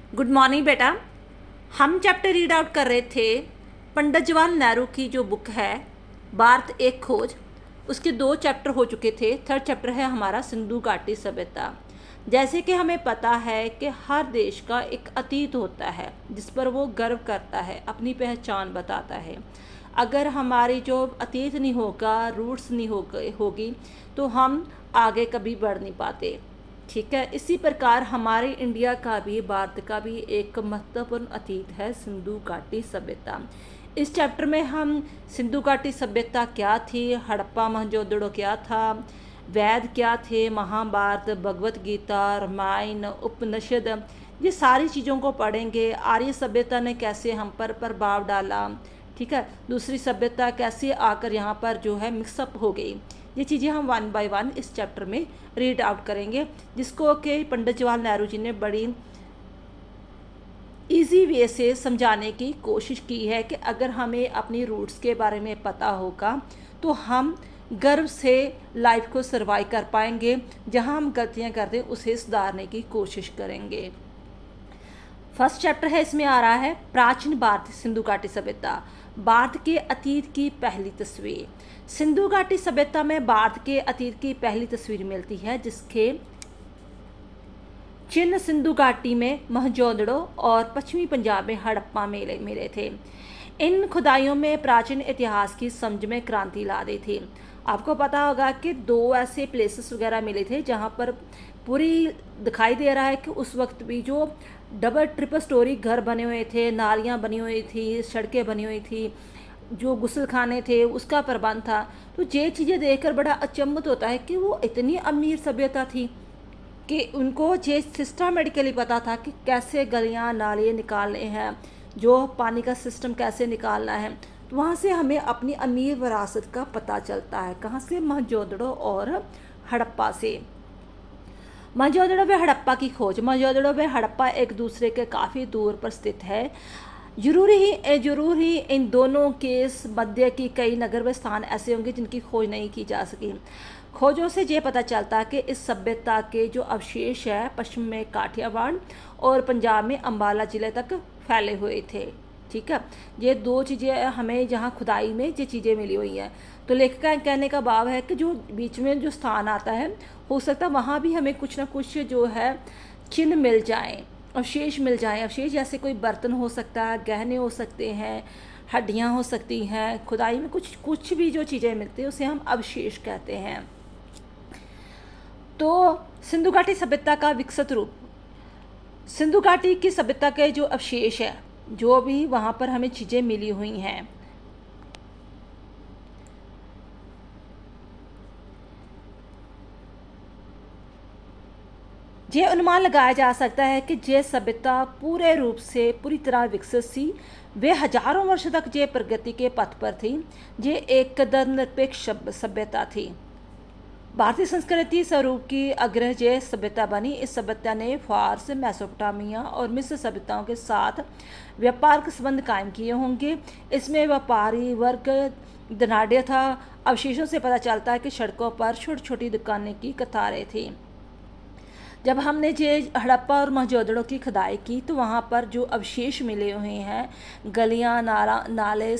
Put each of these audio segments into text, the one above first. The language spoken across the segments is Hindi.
गुड मॉर्निंग बेटा। हम चैप्टर रीड आउट कर रहे थे पंडित जवाहरलाल नेहरू की जो बुक है भारत एक खोज। उसके 2 चैप्टर हो चुके थे। थर्ड चैप्टर है हमारा सिंधु घाटी सभ्यता। जैसे कि हमें पता है कि हर देश का एक अतीत होता है जिस पर वो गर्व करता है, अपनी पहचान बताता है। अगर हमारी जो अतीत नहीं होगा, रूट्स नहीं होगी तो हम आगे कभी बढ़ नहीं पाते। ठीक है, इसी प्रकार हमारे इंडिया का भी, भारत का भी एक महत्वपूर्ण अतीत है सिंधु घाटी सभ्यता। इस चैप्टर में हम सिंधु घाटी सभ्यता क्या थी, हड़प्पा मोहनजोदड़ो क्या था, वेद क्या थे, महाभारत, भगवत गीता, रामायण, उपनिषद, ये सारी चीज़ों को पढ़ेंगे। आर्य सभ्यता ने कैसे हम पर प्रभाव डाला, ठीक है, दूसरी सभ्यता कैसे आकर यहाँ पर जो है मिक्सअप हो गई, ये चीज़ें हम 1 बाय 1 इस चैप्टर में रीड आउट करेंगे, जिसको कि पंडित जवाहरलाल नेहरू जी ने बड़ी इजी वे से समझाने की कोशिश की है कि अगर हमें अपनी रूट्स के बारे में पता होगा तो हम गर्व से लाइफ को सर्वाइव कर पाएंगे। जहां हम गलतियां करते हैं उसे सुधारने की कोशिश करेंगे। फर्स्ट चैप्टर है, इसमें आ रहा है प्राचीन भारत सिंधु घाटी सभ्यता, भारत के अतीत की पहली तस्वीर। सिंधु घाटी सभ्यता में भारत के अतीत की पहली तस्वीर मिलती है जिसके चिन्ह सिंधु घाटी में मोहनजोदड़ो और पश्चिमी पंजाब में हड़प्पा में मिले थे। इन खुदाइयों में प्राचीन इतिहास की समझ में क्रांति ला दी थी। आपको पता होगा कि 2 ऐसे प्लेसेस वगैरह मिले थे जहाँ पर पूरी दिखाई दे रहा है कि उस वक्त भी जो डबल ट्रिपल स्टोरी घर बने हुए थे, नालियाँ बनी हुई थी, सड़कें बनी हुई थी, जो गुसल खाने थे उसका प्रबंध था। तो ये चीज़ें देखकर बड़ा अचंभित होता है कि वो इतनी अमीर सभ्यता थी कि उनको ये सिस्टमेटिकली पता था कि कैसे गलियाँ नाले निकालने हैं, जो पानी का सिस्टम कैसे निकालना है। तो वहाँ से हमें अपनी अमीर विरासत का पता चलता है। कहाँ से? मोहनजोदड़ो और हड़प्पा से। मोहनजोदड़ो व हड़प्पा की खोज। मोहनजोदड़ो व हड़प्पा एक दूसरे के काफ़ी दूर पर स्थित है। जरूर ही इन दोनों के मध्य की कई नगर व स्थान ऐसे होंगे जिनकी खोज नहीं की जा सकी। खोजों से ये पता चलता है कि इस सभ्यता के जो अवशेष है पश्चिम में काठियावाड़ और पंजाब में अम्बाला जिले तक फैले हुए थे। ठीक है, ये 2 चीज़ें हमें जहाँ खुदाई में ये चीज़ें मिली हुई हैं। तो लेखक का कहने का भाव है कि जो बीच में जो स्थान आता है हो सकता है वहाँ भी हमें कुछ ना कुछ जो है चिन्ह मिल जाएं, अवशेष मिल जाएं। अवशेष जैसे कोई बर्तन हो सकता है, गहने हो सकते हैं, हड्डियाँ हो सकती हैं। खुदाई में कुछ भी जो चीज़ें मिलती हैं उसे हम अवशेष कहते हैं। तो सिंधु घाटी सभ्यता का विकसित रूप। सिंधु घाटी की सभ्यता के जो अवशेष है, जो भी वहाँ पर हमें चीज़ें मिली हुई हैं, ये अनुमान लगाया जा सकता है कि ये सभ्यता पूरे रूप से पूरी तरह विकसित थी। वे हजारों वर्ष तक ये प्रगति के पथ पर थी। ये एक धर्मनिरपेक्ष सभ्यता थी। भारतीय संस्कृति स्वरूप की अग्रज सभ्यता बनी। इस सभ्यता ने फारस, मेसोपोटामिया और मिस्र सभ्यताओं के साथ व्यापार के संबंध कायम किए होंगे। इसमें व्यापारी वर्ग धनाढ़ था। अवशेषों से पता चलता है कि सड़कों पर छोटी छोटी दुकानें की कतारें थी। जब हमने ये हड़प्पा और मोहनजोदड़ो की खुदाई की तो वहाँ पर जो अवशेष मिले हुए हैं, गलियाँ, नाले,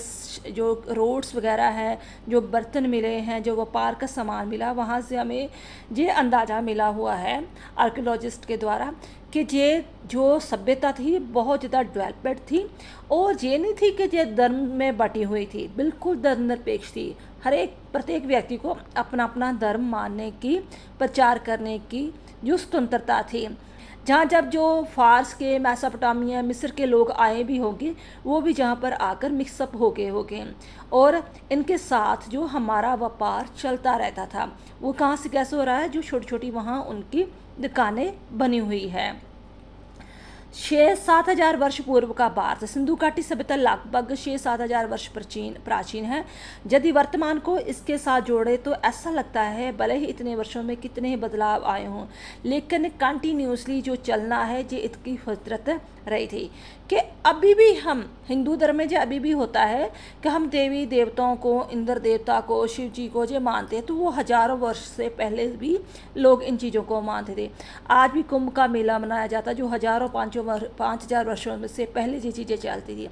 जो रोड्स वगैरह हैं, जो बर्तन मिले हैं, जो व्यापार का सामान मिला, वहाँ से हमें ये अंदाज़ा मिला हुआ है आर्कियोलॉजिस्ट के द्वारा कि ये जो सभ्यता थी बहुत ज़्यादा डेवलपमेंट थी। और ये नहीं थी कि ये धर्म में बटी हुई थी, बिल्कुल धर्मनिरपेक्ष थी। प्रत्येक व्यक्ति को अपना अपना धर्म मानने की, प्रचार करने की जो स्वतंत्रता थी। जहाँ जब जो फारस के, मेसोपोटामिया, मिस्र के लोग आए भी होंगे, वो भी जहाँ पर आकर मिक्सअप हो गए होंगे और इनके साथ जो हमारा व्यापार चलता रहता था। वो कहाँ से कैसे हो रहा है? जो छोटी छोटी वहाँ उनकी दुकानें बनी हुई है। 6-7 हजार वर्ष पूर्व का भारत। सिंधु घाटी सभ्यता लगभग 6-7 हजार वर्ष प्राचीन है। यदि वर्तमान को इसके साथ जोड़े तो ऐसा लगता है भले ही इतने वर्षों में कितने बदलाव आए हों, लेकिन कंटिन्यूसली जो चलना है ये इसकी फितरत रही थी कि अभी भी हम हिंदू धर्म में जो अभी भी होता है कि हम देवी देवताओं को, इंद्र देवता को, शिव जी को जो मानते हैं, तो वो हजारों वर्ष से पहले भी लोग इन चीज़ों को मानते थे। आज भी कुंभ का मेला मनाया जाता है जो हजारों 500 5,000 वर्षों में से पहले जो चीज़ें चलती थी,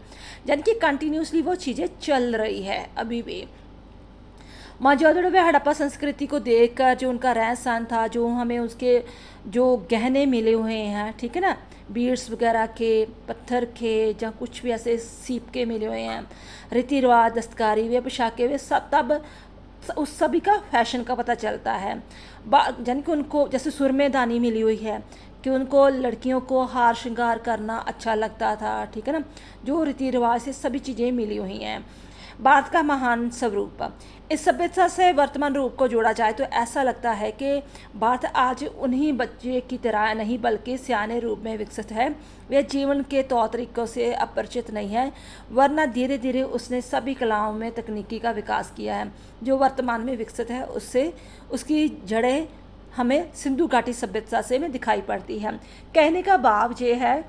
यानी कि कंटिन्यूसली वो चीज़ें चल रही है अभी भी। मोहनजोदड़ो व हड़प्पा संस्कृति को देखकर जो उनका रहन सहन था, जो हमें उसके जो गहने मिले हुए हैं, ठीक है ना, बीड्स वगैरह के, पत्थर के, या कुछ भी ऐसे सीप के मिले हुए हैं, रीति रिवाज, दस्तकारी, वे पोशाकें, वे सब तब उस सभी का फैशन का पता चलता है। यानी कि उनको जैसे सुरमेदानी मिली हुई है कि उनको लड़कियों को हार श्रृंगार करना अच्छा लगता था, ठीक है ना, जो रीति रिवाज से सभी चीज़ें मिली हुई हैं। भारत का महान स्वरूप, इस सभ्यता से वर्तमान रूप को जोड़ा जाए तो ऐसा लगता है कि भारत आज उन्हीं बच्चे की तरह नहीं बल्कि सियाने रूप में विकसित है। वह जीवन के तौर तरीक़ों से अपरिचित नहीं है, वरना धीरे धीरे उसने सभी कलाओं में तकनीकी का विकास किया है जो वर्तमान में विकसित है। उससे उसकी जड़ें हमें सिंधु घाटी सभ्यता से में दिखाई पड़ती है। कहने का भाव ये है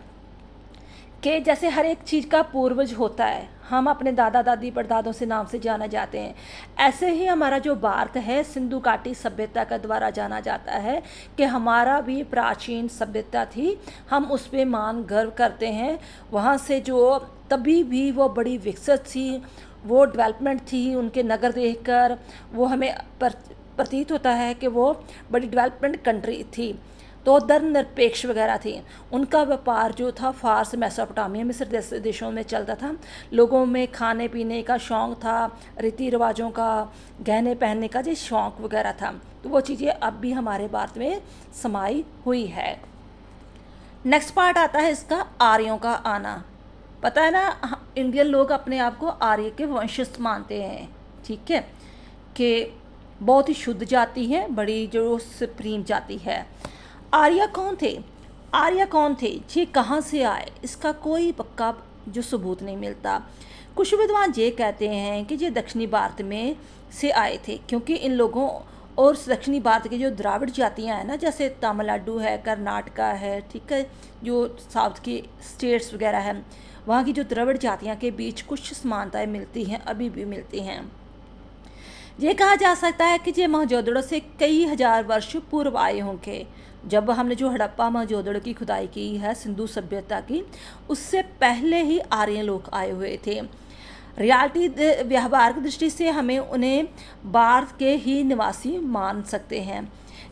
कि जैसे हर एक चीज़ का पूर्वज होता है, हम अपने दादा दादी परदादों से नाम से जाना जाते हैं, ऐसे ही हमारा जो भारत है सिंधु घाटी सभ्यता का द्वारा जाना जाता है कि हमारा भी प्राचीन सभ्यता थी, हम उस पर मान गर्व करते हैं। वहाँ से जो तभी भी वो बड़ी विकसित थी, वो डेवलपमेंट थी, उनके नगर देखकर वो हमें प्रतीत होता है कि वो बड़ी डेवलपमेंट कंट्री थी, तो धर्मनिरपेक्ष वगैरह थी। उनका व्यापार जो था फारस, मेसोपोटामिया, मिस्र जैसे देशों में चलता था। लोगों में खाने पीने का शौक़ था, रीति रिवाजों का, गहने पहनने का जो शौक़ वगैरह था, तो वो चीज़ें अब भी हमारे भारत में समाई हुई है। नेक्स्ट पार्ट आता है इसका आर्यों का आना। पता है ना, इंडियन लोग अपने आप को आर्य के वंशज मानते हैं, ठीक है, कि बहुत ही शुद्ध जाति है, बड़ी जो सुप्रीम जाति है। आर्य कौन थे? आर्य कौन थे, ये कहाँ से आए, इसका कोई पक्का जो सबूत नहीं मिलता। कुछ विद्वान ये कहते हैं कि ये दक्षिणी भारत में से आए थे, क्योंकि इन लोगों और दक्षिणी भारत की जो द्राविड़ जातियाँ हैं ना, जैसे तमिलनाडु है, कर्नाटका है, ठीक है, जो साउथ की स्टेट्स वगैरह हैं, वहाँ की जो द्रविड़ जातियाँ के बीच कुछ समानताएँ मिलती हैं, अभी भी मिलती हैं। ये कहा जा सकता है कि ये मोहनजोदड़ो से कई हजार वर्ष पूर्व आए होंगे। जब हमने जो हड़प्पा मोहनजोदड़ो की खुदाई की है सिंधु सभ्यता की, उससे पहले ही आर्य लोग आए हुए थे। रियलिटी व्यवहारिक दृष्टि से हमें उन्हें भारत के ही निवासी मान सकते हैं।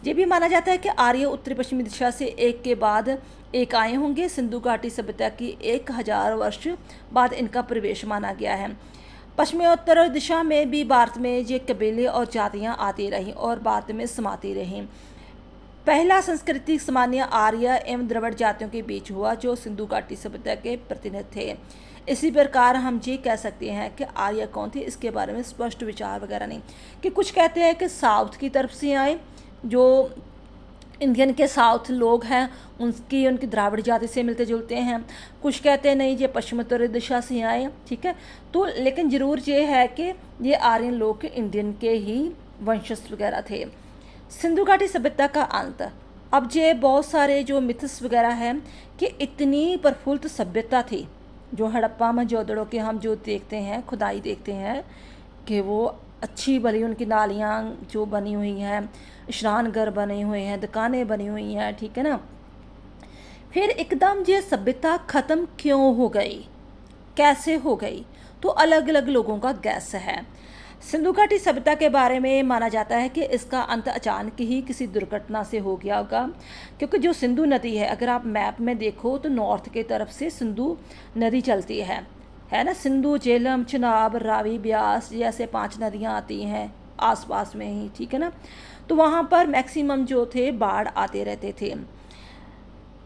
ये भी माना जाता है कि आर्य उत्तरी पश्चिमी दिशा से एक के बाद एक आए होंगे। सिंधु घाटी सभ्यता की 1000 वर्ष बाद इनका प्रवेश माना गया है। पश्चिमोत्तर दिशा में भी भारत में ये कबीले और जातियाँ आती रहीं और भारत में समाती रहीं। पहला सांस्कृतिक सामान्य आर्य एवं द्रविड़ जातियों के बीच हुआ, जो सिंधु घाटी सभ्यता के प्रतिनिधि थे। इसी प्रकार हम ये कह सकते हैं कि आर्य कौन थे, इसके बारे में स्पष्ट विचार वगैरह नहीं। कि कुछ कहते हैं कि साउथ की तरफ से आए, जो इंडियन के साउथ लोग हैं उनकी द्राविड़ जाति से मिलते जुलते हैं। कुछ कहते हैं नहीं, ये पश्चिमोत्तर दिशा से आए, ठीक है। तो लेकिन ज़रूर ये है कि ये आर्यन लोग इंडियन के ही वंशज वगैरह थे। सिंधु घाटी सभ्यता का अंत। अब ये बहुत सारे जो मिथस वगैरह हैं कि इतनी प्रफुल्लित सभ्यता थी, जो हड़प्पा मोहनजोदड़ो के हम जो देखते हैं, खुदाई देखते हैं कि वो अच्छी भली उनकी नालियाँ जो बनी हुई हैं, स्नान घर बने हुए हैं, दुकानें बनी हुई हैं, ठीक है ना। फिर एकदम ये सभ्यता ख़त्म क्यों हो गई, कैसे हो गई, तो अलग अलग लोगों का गैस है। सिंधु घाटी सभ्यता के बारे में माना जाता है कि इसका अंत अचानक ही किसी दुर्घटना से हो गया होगा, क्योंकि जो सिंधु नदी है, अगर आप मैप में देखो तो नॉर्थ की तरफ से सिंधु नदी चलती है ना। सिंधु, झेलम, चिनाब, रावी, ब्यास जैसे 5 नदियाँ आती हैं आसपास में ही, ठीक है ना। तो वहाँ पर मैक्सिमम जो थे बाढ़ आते रहते थे,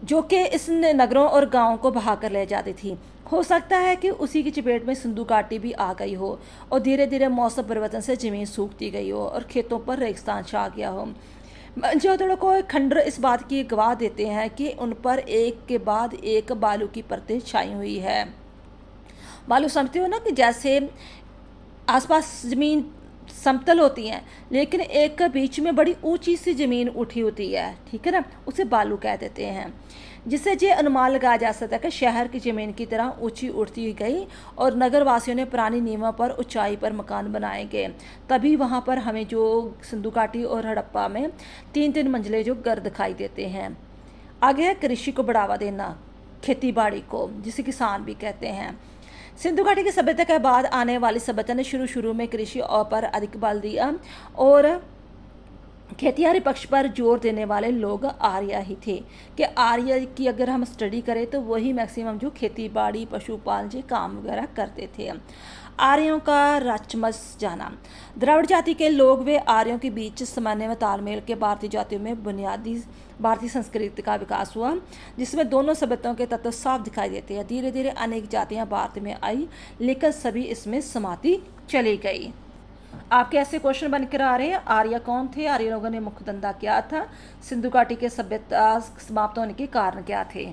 जो कि इस नगरों और गाँवों को बहा कर ले जाती थी। हो सकता है कि उसी की चपेट में सिंधु घाटी भी आ गई हो और धीरे धीरे मौसम परिवर्तन से ज़मीन सूखती गई हो और खेतों पर रेगिस्तान छा गया हो। मोहनजोदड़ो को खंडर इस बात की गवाह देते हैं कि उन पर एक के बाद एक बालू की परतें छाई हुई है। बालू समझते हो ना, कि जैसे आसपास ज़मीन समतल होती हैं, लेकिन एक के बीच में बड़ी ऊंची सी ज़मीन उठी होती है, ठीक है ना, उसे बालू कह देते हैं। जिससे ये अनुमान लगाया जा सकता है कि शहर की ज़मीन की तरह ऊंची उठती गई और नगरवासियों ने पुरानी नींवों पर ऊंचाई पर मकान बनाए गए। तभी वहाँ पर हमें जो सिंधु घाटी और हड़प्पा में 3-3 मंजिले जो घर दिखाई देते हैं। आगे है कृषि को बढ़ावा देना। खेती बाड़ी को, जिसे किसान भी कहते हैं। सिंधु घाटी की सभ्यता के बाद आने वाली सभ्यता ने शुरू में कृषि और पर अधिक बल दिया और खेतियारी पक्ष पर जोर देने वाले लोग आर्य ही थे कि आर्य की अगर हम स्टडी करें तो वही मैक्सिमम जो खेती बाड़ी पशुपालन के काम वगैरह करते थे। आर्यों का रचमस जाना। द्रविड़ जाति के लोग वे आर्यों के बीच समन्वय व तालमेल के भारतीय जातियों में बुनियादी भारतीय संस्कृति का विकास हुआ, जिसमें दोनों सभ्यताओं के तत्व साफ दिखाई देते हैं। धीरे धीरे अनेक जातियां भारत में आई, लेकिन सभी इसमें समाती चली गई। आपके ऐसे क्वेश्चन बनकर आ रहे हैं, आर्य कौन थे, आर्य लोगों ने मुख्य धंधा क्या था, सिंधु घाटी के सभ्यता समाप्त होने के कारण क्या थे।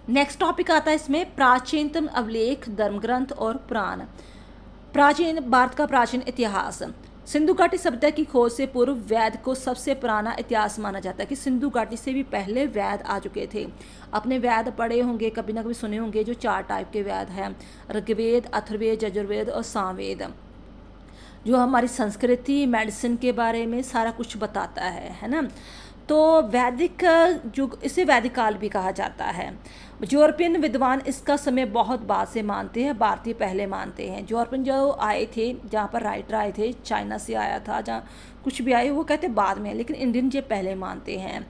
नेक्स्ट टॉपिक आता है इसमें प्राचीनतम अभिलेख, धर्म ग्रंथ और पुराण। प्राचीन भारत का प्राचीन इतिहास। सिंधु घाटी सभ्यता की खोज से पूर्व वैद को सबसे पुराना इतिहास माना जाता है कि सिंधु घाटी से भी पहले वैद आ चुके थे। अपने वैद पढ़े होंगे, कभी ना कभी सुने होंगे, जो 4 टाइप के वैद हैं, ऋग्वेद, अथर्ववेद, यजुर्वेद और सामवेद, जो हमारी संस्कृति मेडिसिन के बारे में सारा कुछ बताता है ना। तो वैदिक युग, इसे वैदिक काल भी कहा जाता है। यूरोपियन विद्वान इसका समय बहुत बाद से मानते हैं, भारतीय पहले मानते हैं। यूरोपियन जो आए थे, जहाँ पर राइटर आए थे, चाइना से आया था, जहाँ कुछ भी आए, वो कहते बाद में, लेकिन इंडियन ये पहले मानते हैं।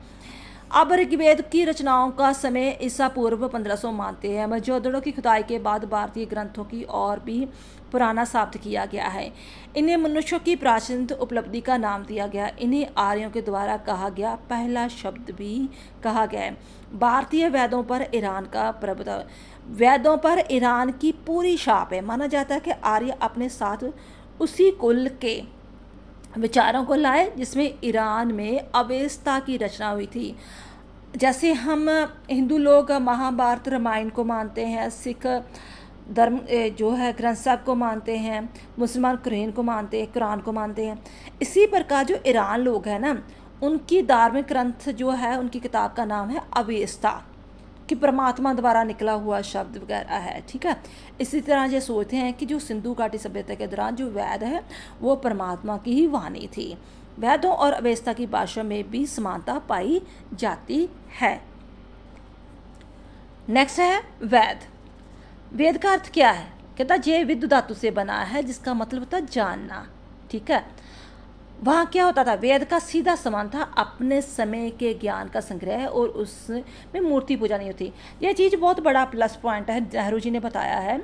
अब ऋग्वेद की रचनाओं का समय ईसा पूर्व 1500 मानते हैं। मोहनजोदड़ो की खुदाई के बाद भारतीय ग्रंथों की और भी पुराना साबित किया गया है। इन्हें मनुष्यों की प्राचीन उपलब्धि का नाम दिया गया। इन्हें आर्यों के द्वारा कहा गया पहला शब्द भी कहा गया है। भारतीय वेदों पर ईरान का प्रभुत्व। वेदों पर ईरान की पूरी छाप है। माना जाता है कि आर्य अपने साथ उसी कुल के विचारों को लाए जिसमें ईरान में अवेस्ता की रचना हुई थी। जैसे हम हिंदू लोग महाभारत रामायण को मानते हैं, सिख धर्म जो है ग्रंथ साहब को मानते हैं, मुसलमान कुरान को मानते हैं। इसी प्रकार जो ईरान लोग हैं ना, उनकी धार्मिक ग्रंथ जो है, उनकी किताब का नाम है अवेस्ता, कि परमात्मा द्वारा निकला हुआ शब्द वगैरह है। ठीक है, इसी तरह ये सोचते हैं कि जो सिंधु घाटी सभ्यता के दौरान जो वेद है वो परमात्मा की ही वाणी थी। वेदों और अवेस्ता की भाषा में भी समानता पाई जाती है। नेक्स्ट है वेद। वेद का अर्थ क्या है? कहता ये विद्युत धातु से बना है, जिसका मतलब होता है जानना। ठीक है, वहाँ क्या होता था, वेद का सीधा संबंध था अपने समय के ज्ञान का संग्रह, और उसमें मूर्ति पूजा नहीं होती। यह चीज़ बहुत बड़ा प्लस पॉइंट है। नेहरू जी ने बताया है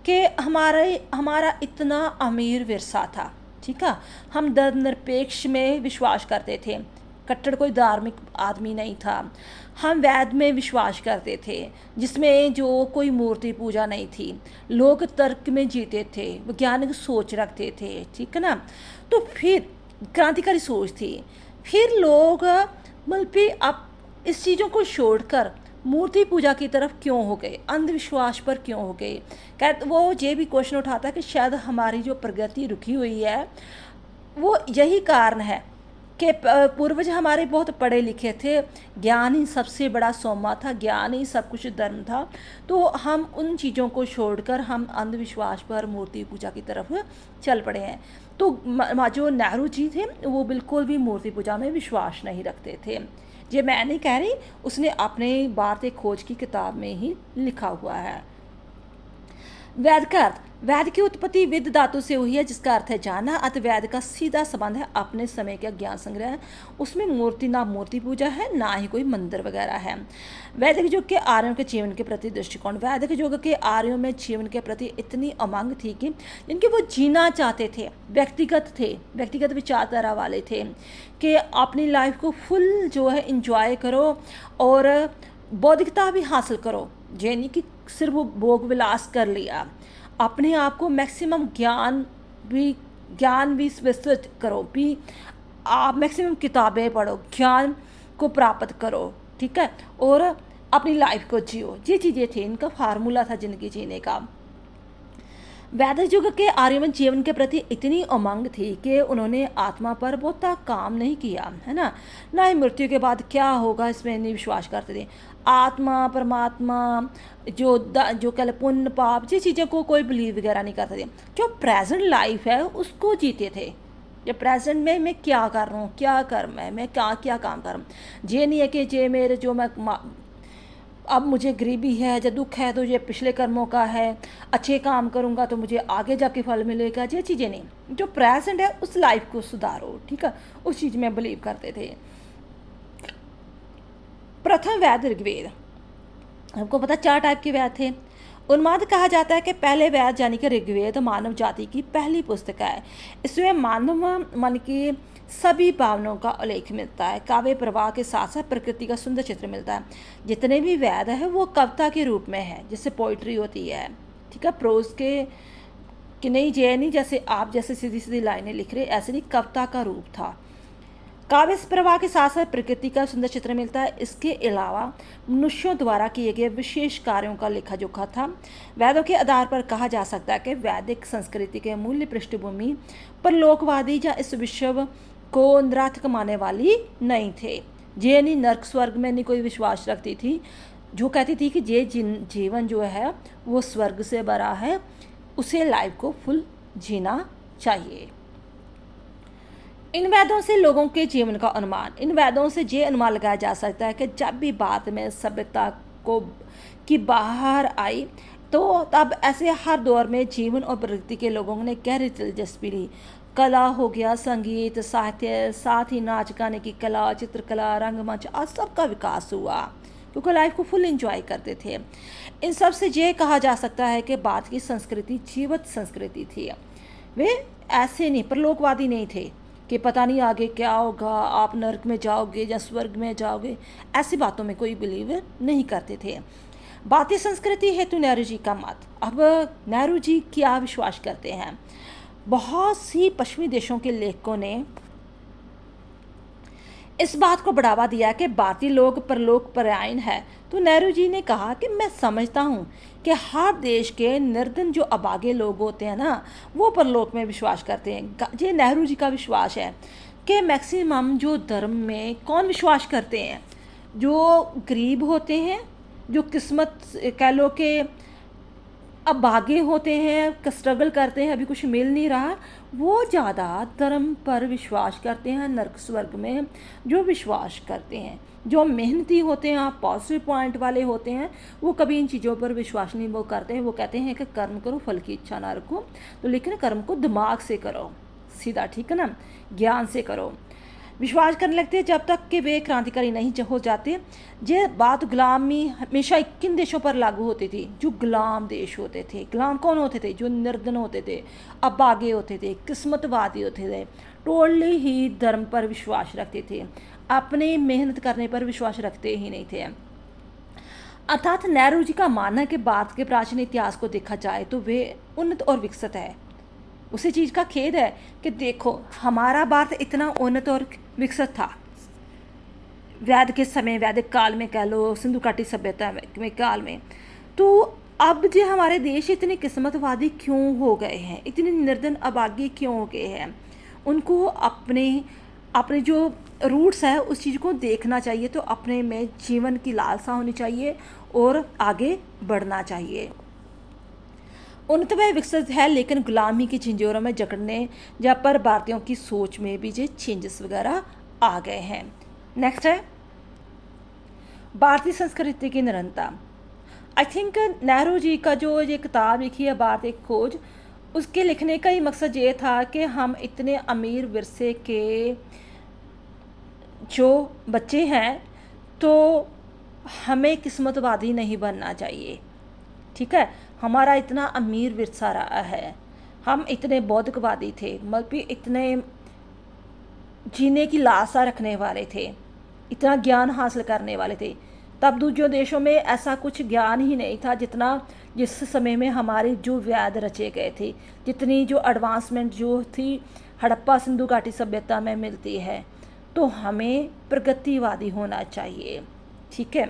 कि हमारा इतना अमीर विरसा था। ठीक है, हम धर्मनिरपेक्ष में विश्वास करते थे, कट्टर कोई धार्मिक आदमी नहीं था। हम वेद में विश्वास करते थे, जिसमें जो कोई मूर्ति पूजा नहीं थी। लोग तर्क में जीते थे, वैज्ञानिक सोच रखते थे। ठीक है ना, तो फिर क्रांतिकारी सोच थी। फिर लोग बल्कि अब इस चीज़ों को छोड़कर मूर्ति पूजा की तरफ क्यों हो गए, अंधविश्वास पर क्यों हो गए। कहते वो ये भी क्वेश्चन उठाता है कि शायद हमारी जो प्रगति रुकी हुई है वो यही कारण है कि पूर्वज हमारे बहुत पढ़े लिखे थे, ज्ञान ही सबसे बड़ा सोमा था, ज्ञान ही सब कुछ धर्म था। तो हम उन चीज़ों को छोड़कर हम अंधविश्वास पर मूर्ति पूजा की तरफ चल पड़े हैं। तो जो नेहरू जी थे वो बिल्कुल भी मूर्ति पूजा में विश्वास नहीं रखते थे। ये मैं नहीं कह रही, उसने अपने भारतीय खोज की किताब में ही लिखा हुआ है। वेद का अर्थ। वेद की उत्पत्ति विद धातु से हुई है, जिसका अर्थ है जाना। अतः वेद का सीधा संबंध है अपने समय का ज्ञान संग्रह। उसमें मूर्ति ना मूर्ति पूजा है, ना ही कोई मंदिर वगैरह है। वैदिक युग के आर्यों के जीवन के प्रति दृष्टिकोण। वैदिक युग के आर्यों में जीवन के प्रति इतनी उमंग थी कि जिनके वो जीना चाहते थे, व्यक्तिगत विचारधारा वाले थे कि अपनी लाइफ को फुल जो है इंजॉय करो और बौद्धिकता भी हासिल करो। ये नहीं कि सिर्फ वो भोग विलास कर लिया, अपने आप को मैक्सिमम ज्ञान भी विस्तृत करो, भी आप मैक्सिमम किताबें पढ़ो, ज्ञान को प्राप्त करो। ठीक है, और अपनी लाइफ को जियो। ये चीज़ें थी, इनका फार्मूला था जिंदगी जीने का। वैदिक युग के आर्यों में जीवन के प्रति इतनी उमंग थी कि उन्होंने आत्मा पर बहुता काम नहीं किया, है ना ही मृत्यु के बाद क्या होगा इसमें नहीं विश्वास करते थे। आत्मा, परमात्मा, जो कह पुण्य पाप, ये चीज़ों को कोई बिलीव वगैरह नहीं करते थे। जो प्रेजेंट लाइफ है उसको जीते थे। ये प्रेजेंट में मैं क्या कर रहा हूँ, क्या कर्म है, मैं क्या काम कर रहा हूँ। ये नहीं है कि जे मेरे जो मैं अब मुझे गरीबी है या दुख है तो ये पिछले कर्मों का है, अच्छे काम करूँगा तो मुझे आगे जाके फल मिलेगा, ये चीज़ें नहीं, जो प्रेजेंट है उस लाइफ को सुधारो, ठीक है, उस चीज़ में बिलीव करते थे। प्रथम वेद ऋग्वेद, हमको पता 4 टाइप के वेद थे। उन्माद कहा जाता है कि पहले वेद यानी कि ऋग्वेद मानव जाति की पहली पुस्तक है। इसमें मानव मन की सभी भावनाओं का उल्लेख मिलता है। काव्य प्रवाह के साथ साथ प्रकृति का सुंदर चित्र मिलता है। जितने भी वेद है वो कविता के रूप में है, जैसे पोइट्री होती है, ठीक है, प्रोज के कि नहीं, ये नहीं जैसे आप जैसे सीधी सीधी लाइनें लिख रहे, ऐसे नहीं, कविता का रूप था। काव्य प्रवाह के साथ साथ प्रकृति का सुंदर चित्र मिलता है। इसके अलावा मनुष्यों द्वारा किए गए विशेष कार्यों का लेखा जोखा था। वेदों के आधार पर कहा जा सकता है कि वैदिक संस्कृति के मूल्य पृष्ठभूमि पर लोकवादी या इस विश्व को निरार्थक मानने वाली नहीं थे। ये नहीं नर्क स्वर्ग में नहीं कोई विश्वास रखती थी, जो कहती थी कि ये जीवन जो है वो स्वर्ग से बड़ा है, उसे लाइफ को फुल जीना चाहिए। इन वेदों से लोगों के जीवन का अनुमान, इन वेदों से ये अनुमान लगाया जा सकता है कि जब भी बात में सभ्यता को की बाहर आई तो तब ऐसे हर दौर में जीवन और प्रकृति के लोगों ने गहरी दिलचस्पी ली। कला हो गया, संगीत, साहित्य, साथ ही नाच गाने की कला, चित्रकला, रंगमंच, आज सबका विकास हुआ क्योंकि लाइफ को फुल एंजॉय करते थे। इन सब से ये कहा जा सकता है कि भारत की संस्कृति जीवंत संस्कृति थी। वे ऐसे नहीं परलोकवादी नहीं थे कि पता नहीं आगे क्या होगा, आप नर्क में जाओगे या स्वर्ग में जाओगे, ऐसी बातों में कोई बिलीव नहीं करते थे। भारतीय संस्कृति हेतु नेहरू जी का मत, अब नेहरू जी क्या विश्वास करते हैं? बहुत सी पश्चिमी देशों के लेखकों ने इस बात को बढ़ावा दिया कि भारतीय लोग परलोक परायण है, तो नेहरू जी ने कहा कि मैं समझता हूँ कि हर देश के निर्धन जो अभागे लोग होते हैं ना, वो परलोक में विश्वास करते हैं। ये नेहरू जी का विश्वास है कि मैक्सिमम जो धर्म में कौन विश्वास करते हैं, जो गरीब होते हैं, जो किस्मत कह लो कि अब भागे होते हैं, स्ट्रगल करते हैं, अभी कुछ मिल नहीं रहा, वो ज़्यादा धर्म पर विश्वास करते हैं। नर्क स्वर्ग में जो विश्वास करते हैं, जो मेहनती होते हैं, पॉजिटिव पॉइंट वाले होते हैं, वो कभी इन चीज़ों पर विश्वास नहीं वो करते हैं। वो कहते हैं कि कर्म करो, फल की इच्छा ना रखो, तो लेकिन कर्म को दिमाग से करो, सीधा, ठीक है ना, ज्ञान से करो। विश्वास करने लगते हैं जब तक कि वे क्रांतिकारी नहीं हो जाते। ये बात गुलामी हमेशा किन देशों पर लागू होती थी? जो गुलाम देश होते थे। गुलाम कौन होते थे? जो निर्धन होते थे, अभागे होते थे, किस्मतवादी होते थे, टोटली ही धर्म पर विश्वास रखते थे, अपने मेहनत करने पर विश्वास रखते ही नहीं थे। अर्थात नेहरू जी का मानना है कि भारत के प्राचीन इतिहास को देखा जाए तो वे उन्नत और विकसित है। उसी चीज़ का खेद है कि देखो हमारा भारत इतना उन्नत और विकसित था वैद के समय, वैदिक काल में कह लो, सिंधु घाटी सभ्यता में काल में, तो अब जो हमारे देश इतने किस्मतवादी क्यों हो गए हैं, इतने निर्धन अभागे क्यों हो गए हैं? उनको अपने अपने जो रूट्स है उस चीज़ को देखना चाहिए, तो अपने में जीवन की लालसा होनी चाहिए और आगे बढ़ना चाहिए। उन्नत व विकसित है, लेकिन गुलामी की झंझोरों में जकड़ने या पर भारतीयों की सोच में भी जो चेंजेस वगैरह आ गए हैं। नेक्स्ट है भारतीय संस्कृति की निरंतरता। आई थिंक नेहरू जी का जो ये किताब लिखी है भारतीय खोज, उसके लिखने का ही मकसद ये था कि हम इतने अमीर विरसे के जो बच्चे हैं तो हमें किस्मतवादी नहीं बनना चाहिए, ठीक है। हमारा इतना अमीर विरसा रहा है, हम इतने बौद्धिकवादी थे, मतलब इतने जीने की लालसा रखने वाले थे, इतना ज्ञान हासिल करने वाले थे। तब दूसरे देशों में ऐसा कुछ ज्ञान ही नहीं था जितना जिस समय में हमारे जो वेद रचे गए थे, जितनी जो एडवांसमेंट जो थी हड़प्पा सिंधु घाटी सभ्यता में मिलती है। तो हमें प्रगतिवादी होना चाहिए, ठीक है।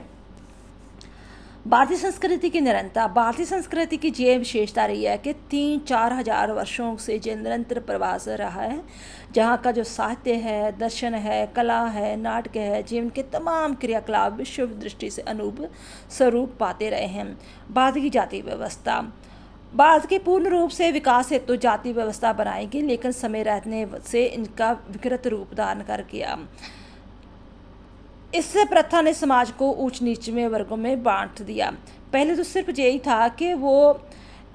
भारतीय संस्कृति की निरंतरता। भारतीय संस्कृति की ये विशेषता रही है कि 3-4 हजार वर्षों से जो निरंतर प्रवास रहा है, जहाँ का जो साहित्य है, दर्शन है, कला है, नाटक है, जीवन के तमाम क्रियाकलाप विश्व दृष्टि से अनूप स्वरूप पाते रहे हैं। भारत की जाति व्यवस्था। भारत के पूर्ण रूप से विकास हेतु तो जाति व्यवस्था बनाएगी, लेकिन समय रहने से इनका विकृत रूप धारण कर गया। इस प्रथा ने समाज को ऊंच नीच में वर्गों में बांट दिया। पहले तो सिर्फ यही था कि वो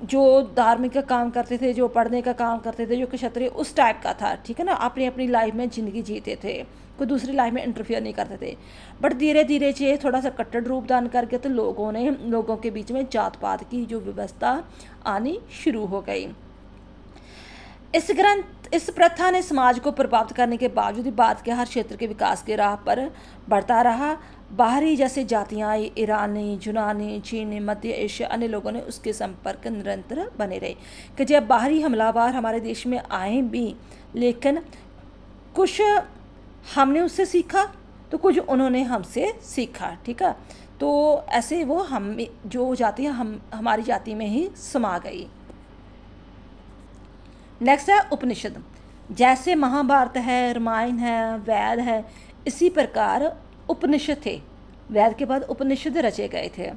जो धार्मिक का काम करते थे, जो पढ़ने का काम करते थे, जो क्षत्रिय उस टाइप का था, ठीक है ना, अपनी अपनी लाइफ में ज़िंदगी जीते थे, कोई दूसरी लाइफ में इंटरफेयर नहीं करते थे। बट धीरे धीरे ये थोड़ा सा कट्टर रूप धारण करके तो लोगों के बीच में जात पात की जो व्यवस्था आनी शुरू हो गई। इस प्रथा ने समाज को प्रभावित करने के बावजूद भारत के हर क्षेत्र के विकास के राह पर बढ़ता रहा। बाहरी जैसे जातियाँ ईरानी, यूनानी, चीनी, मध्य एशिया अन्य लोगों ने उसके संपर्क निरंतर बने रहे कि जब बाहरी हमलावर हमारे देश में आए भी, लेकिन कुछ हमने उससे सीखा तो कुछ उन्होंने हमसे सीखा, ठीक है। तो ऐसे वो हम जो जाति हमारी जाति में ही समा गई। नेक्स्ट है उपनिषद। जैसे महाभारत है, रामायण है, वेद है, इसी प्रकार उपनिषद थे। वेद के बाद उपनिषद रचे गए थे।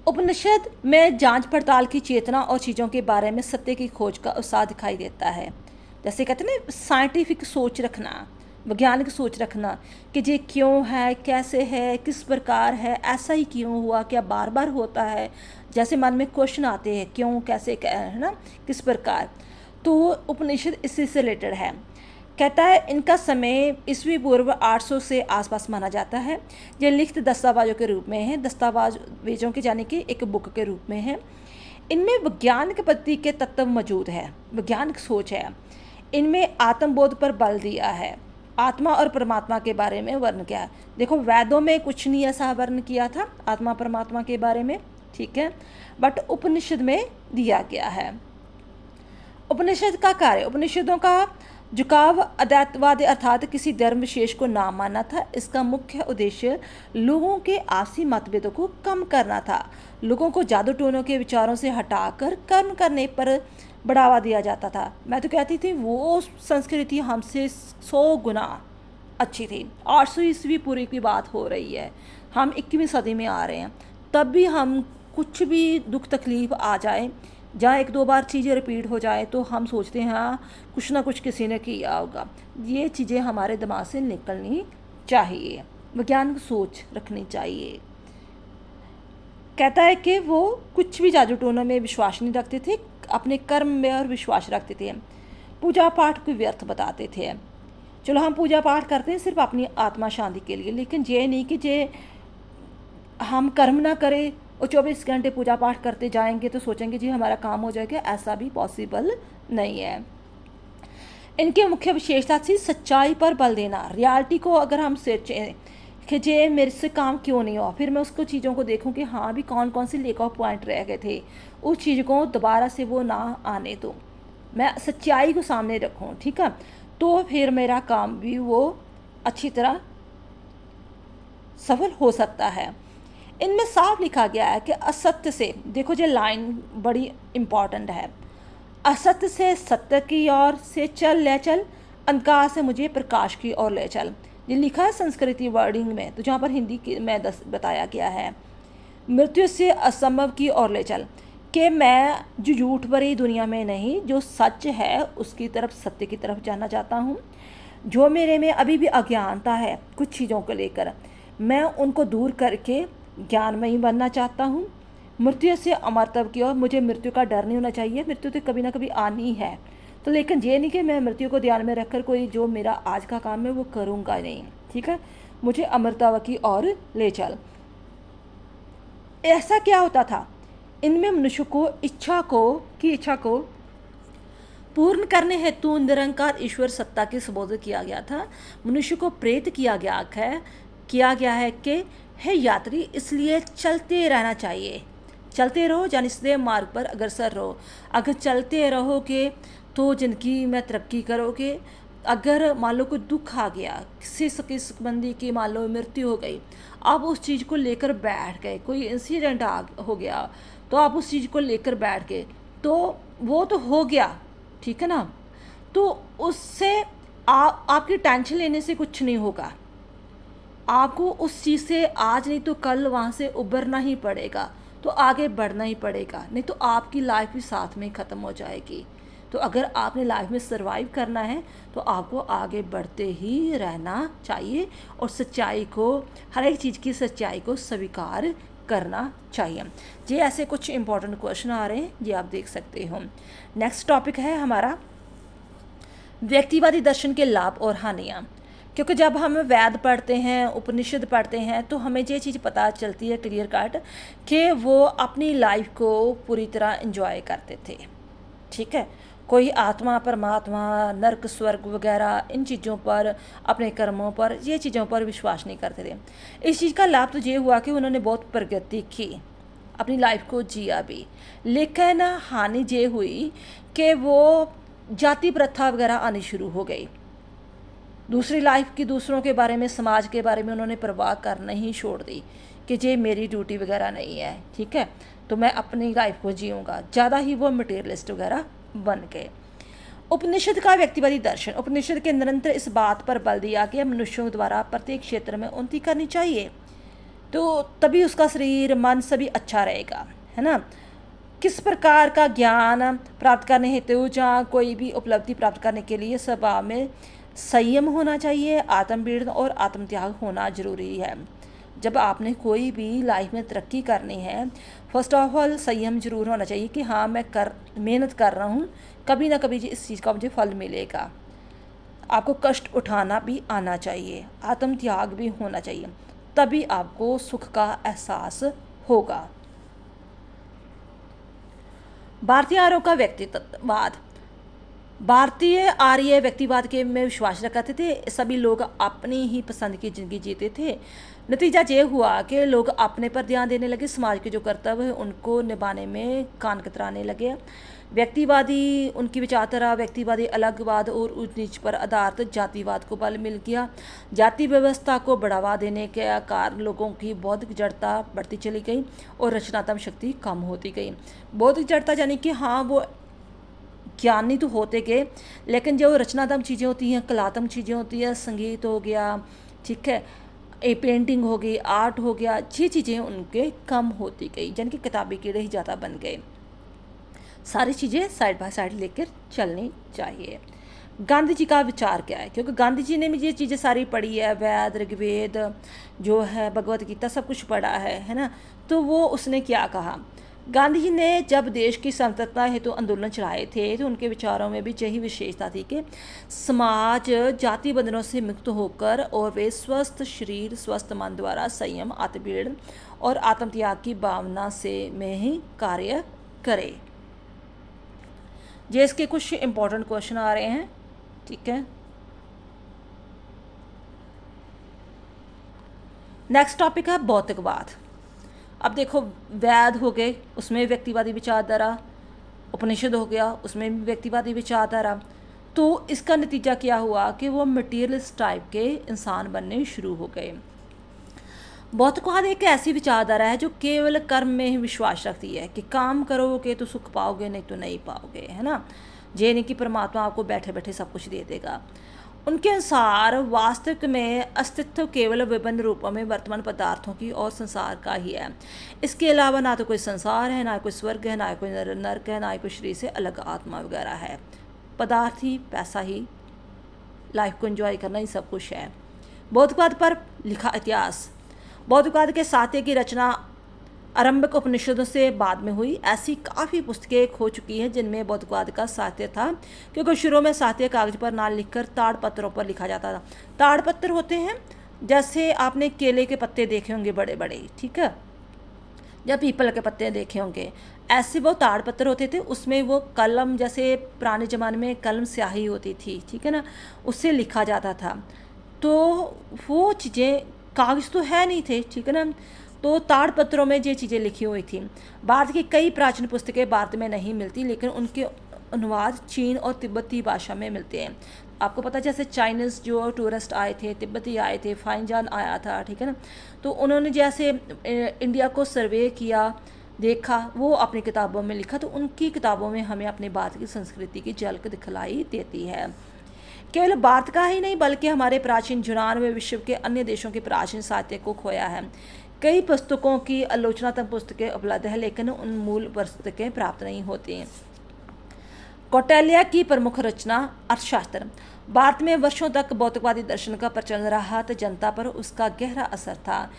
उपनिषद में जांच पड़ताल की चेतना और चीज़ों के बारे में सत्य की खोज का उत्साह दिखाई देता है। जैसे कहते हैं ना, साइंटिफिक सोच रखना, वैज्ञानिक सोच रखना कि ये क्यों है, कैसे है, किस प्रकार है, ऐसा ही क्यों हुआ, क्या बार बार होता है, जैसे मन में क्वेश्चन आते हैं क्यों, कैसे, है ना, किस प्रकार। तो उपनिषद इसी से रिलेटेड है। कहता है इनका समय ईस्वी पूर्व 800 से आसपास माना जाता है। ये लिखित दस्तावेजों के रूप में है, दस्तावेजों के जाने की एक बुक के रूप में है। इनमें वैज्ञानिक पद्धति के तत्व मौजूद है, वैज्ञानिक सोच है। इनमें आत्मबोध पर बल दिया है, आत्मा और परमात्मा के बारे में वर्ण किया है। देखो वेदों में कुछ नहीं ऐसा वर्ण किया था आत्मा परमात्मा के बारे में, ठीक है, बट उपनिषद में दिया गया है। उपनिषद का कार्य, उपनिषदों का झुकाव अद्वैतवाद अर्थात किसी धर्म विशेष को ना मानना था। इसका मुख्य उद्देश्य लोगों के आपसी मतभेदों को कम करना था। लोगों को जादू टोनों के विचारों से हटाकर कर्म करने पर बढ़ावा दिया जाता था। मैं तो कहती थी वो संस्कृति हमसे 100 गुना अच्छी थी। 800 ईस्वी पूर्व की बात हो रही है, हम 21वीं सदी में आ रहे हैं, तब भी हम कुछ भी दुख तकलीफ आ जाए, जहाँ 1-2 बार चीज़ें रिपीट हो जाए तो हम सोचते हैं हाँ कुछ ना कुछ किसी ने किया होगा। ये चीज़ें हमारे दिमाग से निकलनी चाहिए, वैज्ञानिक सोच रखनी चाहिए। कहता है कि वो कुछ भी जादू टोनों में विश्वास नहीं रखते थे, अपने कर्म में और विश्वास रखते थे। पूजा पाठ को व्यर्थ बताते थे। चलो हम पूजा पाठ करते हैं सिर्फ अपनी आत्मा शांति के लिए, लेकिन ये नहीं कि जे हम कर्म ना करें और 24 घंटे पूजा पाठ करते जाएंगे तो सोचेंगे जी हमारा काम हो जाएगा। ऐसा भी पॉसिबल नहीं है। इनकी मुख्य विशेषता थी सच्चाई पर बल देना। रियलिटी को अगर हम सोचें कि जे मेरे से काम क्यों नहीं हुआ, फिर मैं उसको चीज़ों को देखूं कि हाँ भी कौन कौन से लेक ऑफ पॉइंट रह गए थे, उस चीज़ को दोबारा से वो ना आने दो, मैं सच्चाई को सामने रखूं, ठीक है, तो फिर मेरा काम भी वो अच्छी तरह सफल हो सकता है। इनमें साफ लिखा गया है कि असत्य से, देखो ये लाइन बड़ी इम्पॉर्टेंट है, असत्य से सत्य की ओर से चल ले चल, अंधकार से मुझे प्रकाश की ओर ले चल। ये लिखा है संस्कृति वर्डिंग में, तो जहाँ पर हिंदी की में बताया गया है मृत्यु से असंभव की ओर ले चल, कि मैं जो झूठ भरी दुनिया में नहीं, जो सच है उसकी तरफ, सत्य की तरफ जाना चाहता हूँ। जो मेरे में अभी भी अज्ञानता है कुछ चीज़ों को लेकर, मैं उनको दूर करके ज्ञानमयी बनना चाहता हूँ। मृत्यु से अमरत्व की ओर, मुझे मृत्यु का डर नहीं होना चाहिए, मृत्यु तो कभी ना कभी आनी है, तो लेकिन ये नहीं कि मैं मृत्यु को ध्यान में रखकर कोई जो मेरा आज का काम है वो करूँगा नहीं, ठीक है, मुझे अमरत्व की ओर ले चल। ऐसा क्या होता था, इनमें मनुष्य को इच्छा को पूर्ण करने हेतु निरंकार ईश्वर सत्ता की संबोधित किया गया था। मनुष्य को प्रेरित किया गया है कि हे यात्री, इसलिए चलते रहना चाहिए, चलते रहो, यानी सीधे मार्ग पर अग्रसर रहो। अगर चलते रहोगे तो जिंदगी में तरक्की करोगे। अगर मान लो कोई दुख आ गया, किसी संबंधी की मान लो मृत्यु हो गई, आप उस चीज़ को लेकर बैठ गए, कोई इंसिडेंट हो गया तो आप उस चीज़ को लेकर बैठ गए, तो वो तो हो गया, ठीक है ना, तो उससे आपकी टेंशन लेने से कुछ नहीं होगा। आपको उस चीज़ से आज नहीं तो कल वहाँ से उभरना ही पड़ेगा, तो आगे बढ़ना ही पड़ेगा, नहीं तो आपकी लाइफ भी साथ में ख़त्म हो जाएगी। तो अगर आपने लाइफ में सर्वाइव करना है तो आपको आगे बढ़ते ही रहना चाहिए और सच्चाई को, हर एक चीज़ की सच्चाई को स्वीकार करना चाहिए। जी ऐसे कुछ इंपॉर्टेंट क्वेश्चन आ रहे हैं, ये आप देख सकते हो। नेक्स्ट टॉपिक है हमारा व्यक्तिवादी दर्शन के लाभ और हानियाँ। क्योंकि जब हम वेद पढ़ते हैं, उपनिषद पढ़ते हैं, तो हमें ये चीज़ पता चलती है क्लियर कट कि वो अपनी लाइफ को पूरी तरह एंजॉय करते थे। ठीक है, कोई आत्मा, परमात्मा, नर्क, स्वर्ग वगैरह इन चीज़ों पर, अपने कर्मों पर, ये चीज़ों पर विश्वास नहीं करते थे। इस चीज़ का लाभ तो ये हुआ कि उन्होंने बहुत प्रगति की, अपनी लाइफ को जिया भी। लेकिन हानि ये हुई कि वो जाति प्रथा वगैरह आनी शुरू हो गई। दूसरी लाइफ की, दूसरों के बारे में, समाज के बारे में उन्होंने परवाह करना ही छोड़ दी कि ये मेरी ड्यूटी वगैरह नहीं है। ठीक है, तो मैं अपनी लाइफ को जीऊँगा। ज़्यादा ही वो मटेरियलिस्ट वगैरह बन गए। उपनिषद का व्यक्तिवादी दर्शन, उपनिषद के निरंतर इस बात पर बल दिया कि मनुष्यों द्वारा प्रत्येक क्षेत्र में उन्नति करनी चाहिए, तो तभी उसका शरीर, मन सभी अच्छा रहेगा, है ना। किस प्रकार का ज्ञान प्राप्त करने हेतु जहाँ कोई भी उपलब्धि प्राप्त करने के लिए स्वभाव में संयम होना चाहिए, आत्मपीड़न और आत्मत्याग होना जरूरी है। जब आपने कोई भी लाइफ में तरक्की करनी है, फर्स्ट ऑफ ऑल संयम जरूर होना चाहिए कि हाँ मैं मेहनत कर रहा हूँ, कभी ना कभी इस चीज़ का मुझे फल मिलेगा। आपको कष्ट उठाना भी आना चाहिए, आत्मत्याग भी होना चाहिए, तभी आपको सुख का एहसास होगा। भारतीय आर्यों का व्यक्तित्ववाद, भारतीय आर्य व्यक्तिवाद के में विश्वास रखते थे। सभी लोग अपनी ही पसंद की ज़िंदगी जीते थे। नतीजा ये हुआ कि लोग अपने पर ध्यान देने लगे, समाज के जो कर्तव्य है उनको निभाने में कान कतराने लगे। व्यक्तिवादी, उनकी विचारधारा व्यक्तिवादी अलगवाद और ऊंच नीच पर आधारित जातिवाद को बल मिल गया। जाति व्यवस्था को बढ़ावा देने के कारण लोगों की बौद्धिक जड़ता बढ़ती चली गई और रचनात्मक शक्ति कम होती गई। बौद्धिक जड़ता यानी कि हाँ वो ज्ञानी तो होते गए, लेकिन जो रचनात्मक चीज़ें होती हैं, कलात्मक चीज़ें होती हैं, संगीत हो गया, ठीक है, ए पेंटिंग हो गई, आर्ट हो गया, ये चीज़ें उनके कम होती गई, यानी कि किताबी कीड़े ही ज़्यादा बन गए। सारी चीज़ें साइड बाय साइड लेकर चलनी चाहिए। गांधी जी का विचार क्या है, क्योंकि गांधी जी ने भी ये चीज़ें सारी पढ़ी है, वेद, ऋग्वेद जो है, भगवत गीता, सब कुछ पढ़ा है ना। तो वो उसने क्या कहा, गांधी जी ने जब देश की स्वतंत्रता हेतु आंदोलन चलाए थे तो उनके विचारों में भी यही विशेषता थी कि समाज जाति बंधनों से मुक्त होकर और वे स्वस्थ शरीर, स्वस्थ मन द्वारा संयम, आत्मपीड़न और आत्मत्याग की भावना से में ही कार्य करे। ये इसके कुछ इंपॉर्टेंट क्वेश्चन आ रहे हैं। ठीक है, नेक्स्ट टॉपिक है भौतिकवाद। अब देखो, वेद हो गए, उसमें व्यक्तिवादी विचारधारा, उपनिषद हो गया, उसमें भी व्यक्तिवादी विचारधारा। तो इसका नतीजा क्या हुआ कि वो मटीरियलिस्ट टाइप के इंसान बनने शुरू हो गए। भौतिकवाद एक ऐसी विचारधारा है जो केवल कर्म में ही विश्वास रखती है कि काम करोगे तो सुख पाओगे, नहीं तो नहीं पाओगे, है ना। ये नहीं कि परमात्मा आपको बैठे बैठे सब कुछ दे देगा। उनके अनुसार वास्तविक में अस्तित्व केवल विभिन्न रूपों में वर्तमान पदार्थों की और संसार का ही है। इसके अलावा ना तो कोई संसार है, ना कोई स्वर्ग है, ना कोई नर्क है, ना कोई शरीर से अलग आत्मा वगैरह है। पदार्थ ही, पैसा ही, लाइफ को एंजॉय करना ही सब कुछ है। भौतिकवाद पर लिखा इतिहास, भौतिकवाद के साहित्य की रचना आरंभिक उपनिषदों से बाद में हुई। ऐसी काफ़ी पुस्तकें हो चुकी हैं जिनमें भौतिकवाद का साहित्य था, क्योंकि शुरू में साहित्य कागज पर ना लिखकर ताड़पत्रों पर लिखा जाता था। ताड़पत्र होते हैं जैसे आपने केले के पत्ते देखे होंगे बड़े बड़े, ठीक है, या पीपल के पत्ते देखे होंगे, ऐसे वो ताड़पत्र होते थे। उसमें वो कलम, जैसे पुराने ज़माने में कलम स्याही होती थी, ठीक है ना, उससे लिखा जाता था। तो वो चीज़ें, कागज़ तो है नहीं थे, ठीक है ना, तो ताड़पत्रों में ये चीज़ें लिखी हुई थी। भारत की कई प्राचीन पुस्तकें भारत में नहीं मिलती, लेकिन उनके अनुवाद चीन और तिब्बती भाषा में मिलते हैं। आपको पता है, जैसे चाइनीज़ जो टूरिस्ट आए थे, तिब्बती आए थे, फाइनजान आया था, ठीक है ना, तो उन्होंने जैसे इंडिया को सर्वे किया, देखा, वो अपनी किताबों में लिखा, तो उनकी किताबों में हमें अपने भारत की संस्कृति की झलक दिखलाई देती है। केवल भारत का ही नहीं बल्कि हमारे प्राचीन यूनान व विश्व के अन्य देशों के प्राचीन साहित्य को खोया है। कई पुस्तकों की आलोचनात्मक पुस्तकें उपलब्ध है, लेकिन उन मूल पुस्तकें प्राप्त नहीं होती हैं। कौटिल्य की प्रमुख रचना अर्थशास्त्र। भारत में वर्षों तक भौतिकवादी दर्शन का प्रचलन रहा तो जनता पर उसका गहरा असर था।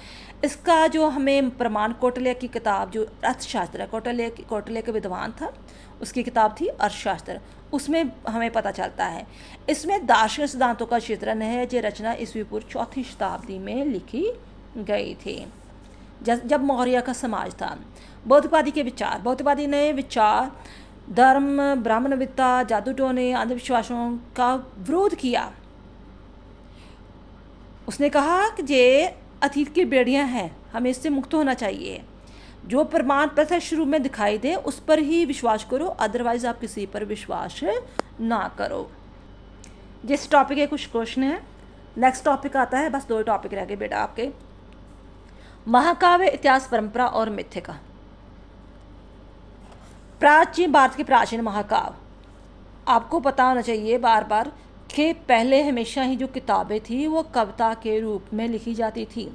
इसका जो हमें प्रमाण कौटिल्य की किताब जो अर्थशास्त्र है, कौटिल्य के विद्वान था, उसकी किताब थी अर्थशास्त्र, उसमें हमें पता चलता है। इसमें दार्शनिक सिद्धांतों का चित्रण है। ये रचना ईस्वी पूर्व 4वीं शताब्दी में लिखी गई थी, जब मौर्य का समाज था। भौतिकवादी ने विचार धर्म, ब्राह्मणविद्ता, जादू टोने, अंधविश्वासों का विरोध किया। उसने कहा कि ये अतीत की बेड़ियां हैं, हमें इससे मुक्त होना चाहिए। जो प्रमाण प्रत्यक्ष रूप में दिखाई दे उस पर ही विश्वास करो, अदरवाइज आप किसी पर विश्वास ना करो। जिस टॉपिक के कुछ क्वेश्चन है। नेक्स्ट टॉपिक आता है, बस 2 टॉपिक रह गए बेटा आपके। महाकाव्य, इतिहास, परंपरा और मिथ्यका। भारत के प्राचीन महाकाव्य, आपको पता होना चाहिए बार बार कि पहले हमेशा ही जो किताबें थी वो कविता के रूप में लिखी जाती थी,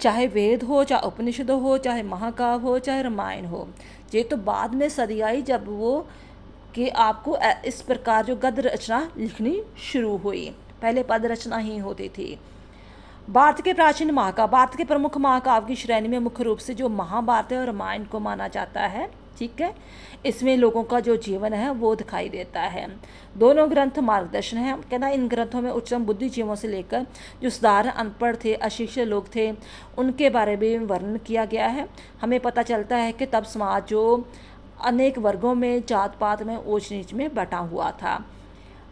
चाहे वेद हो, चाहे उपनिषद हो, चाहे महाकाव्य हो, चाहे रामायण हो। ये तो बाद में सदी आई जब वो कि आपको इस प्रकार जो गद्य रचना लिखनी शुरू हुई, पहले पद रचना ही होती थी। भारत के प्राचीन महाकाव्य, भारत के प्रमुख महाकाव्य की श्रेणी में मुख्य रूप से जो महाभारत और रामायण को माना जाता है। ठीक है, इसमें लोगों का जो जीवन है वो दिखाई देता है। दोनों ग्रंथ मार्गदर्शन है। कहना इन ग्रंथों में उच्चतम बुद्धिजीवियों से लेकर जो साधारण अनपढ़ थे, अशिक्षित लोग थे, उनके बारे में वर्णन किया गया है। हमें पता चलता है कि तब समाज जो अनेक वर्गों में, जात पात में, ऊंच नीच में बटा हुआ था।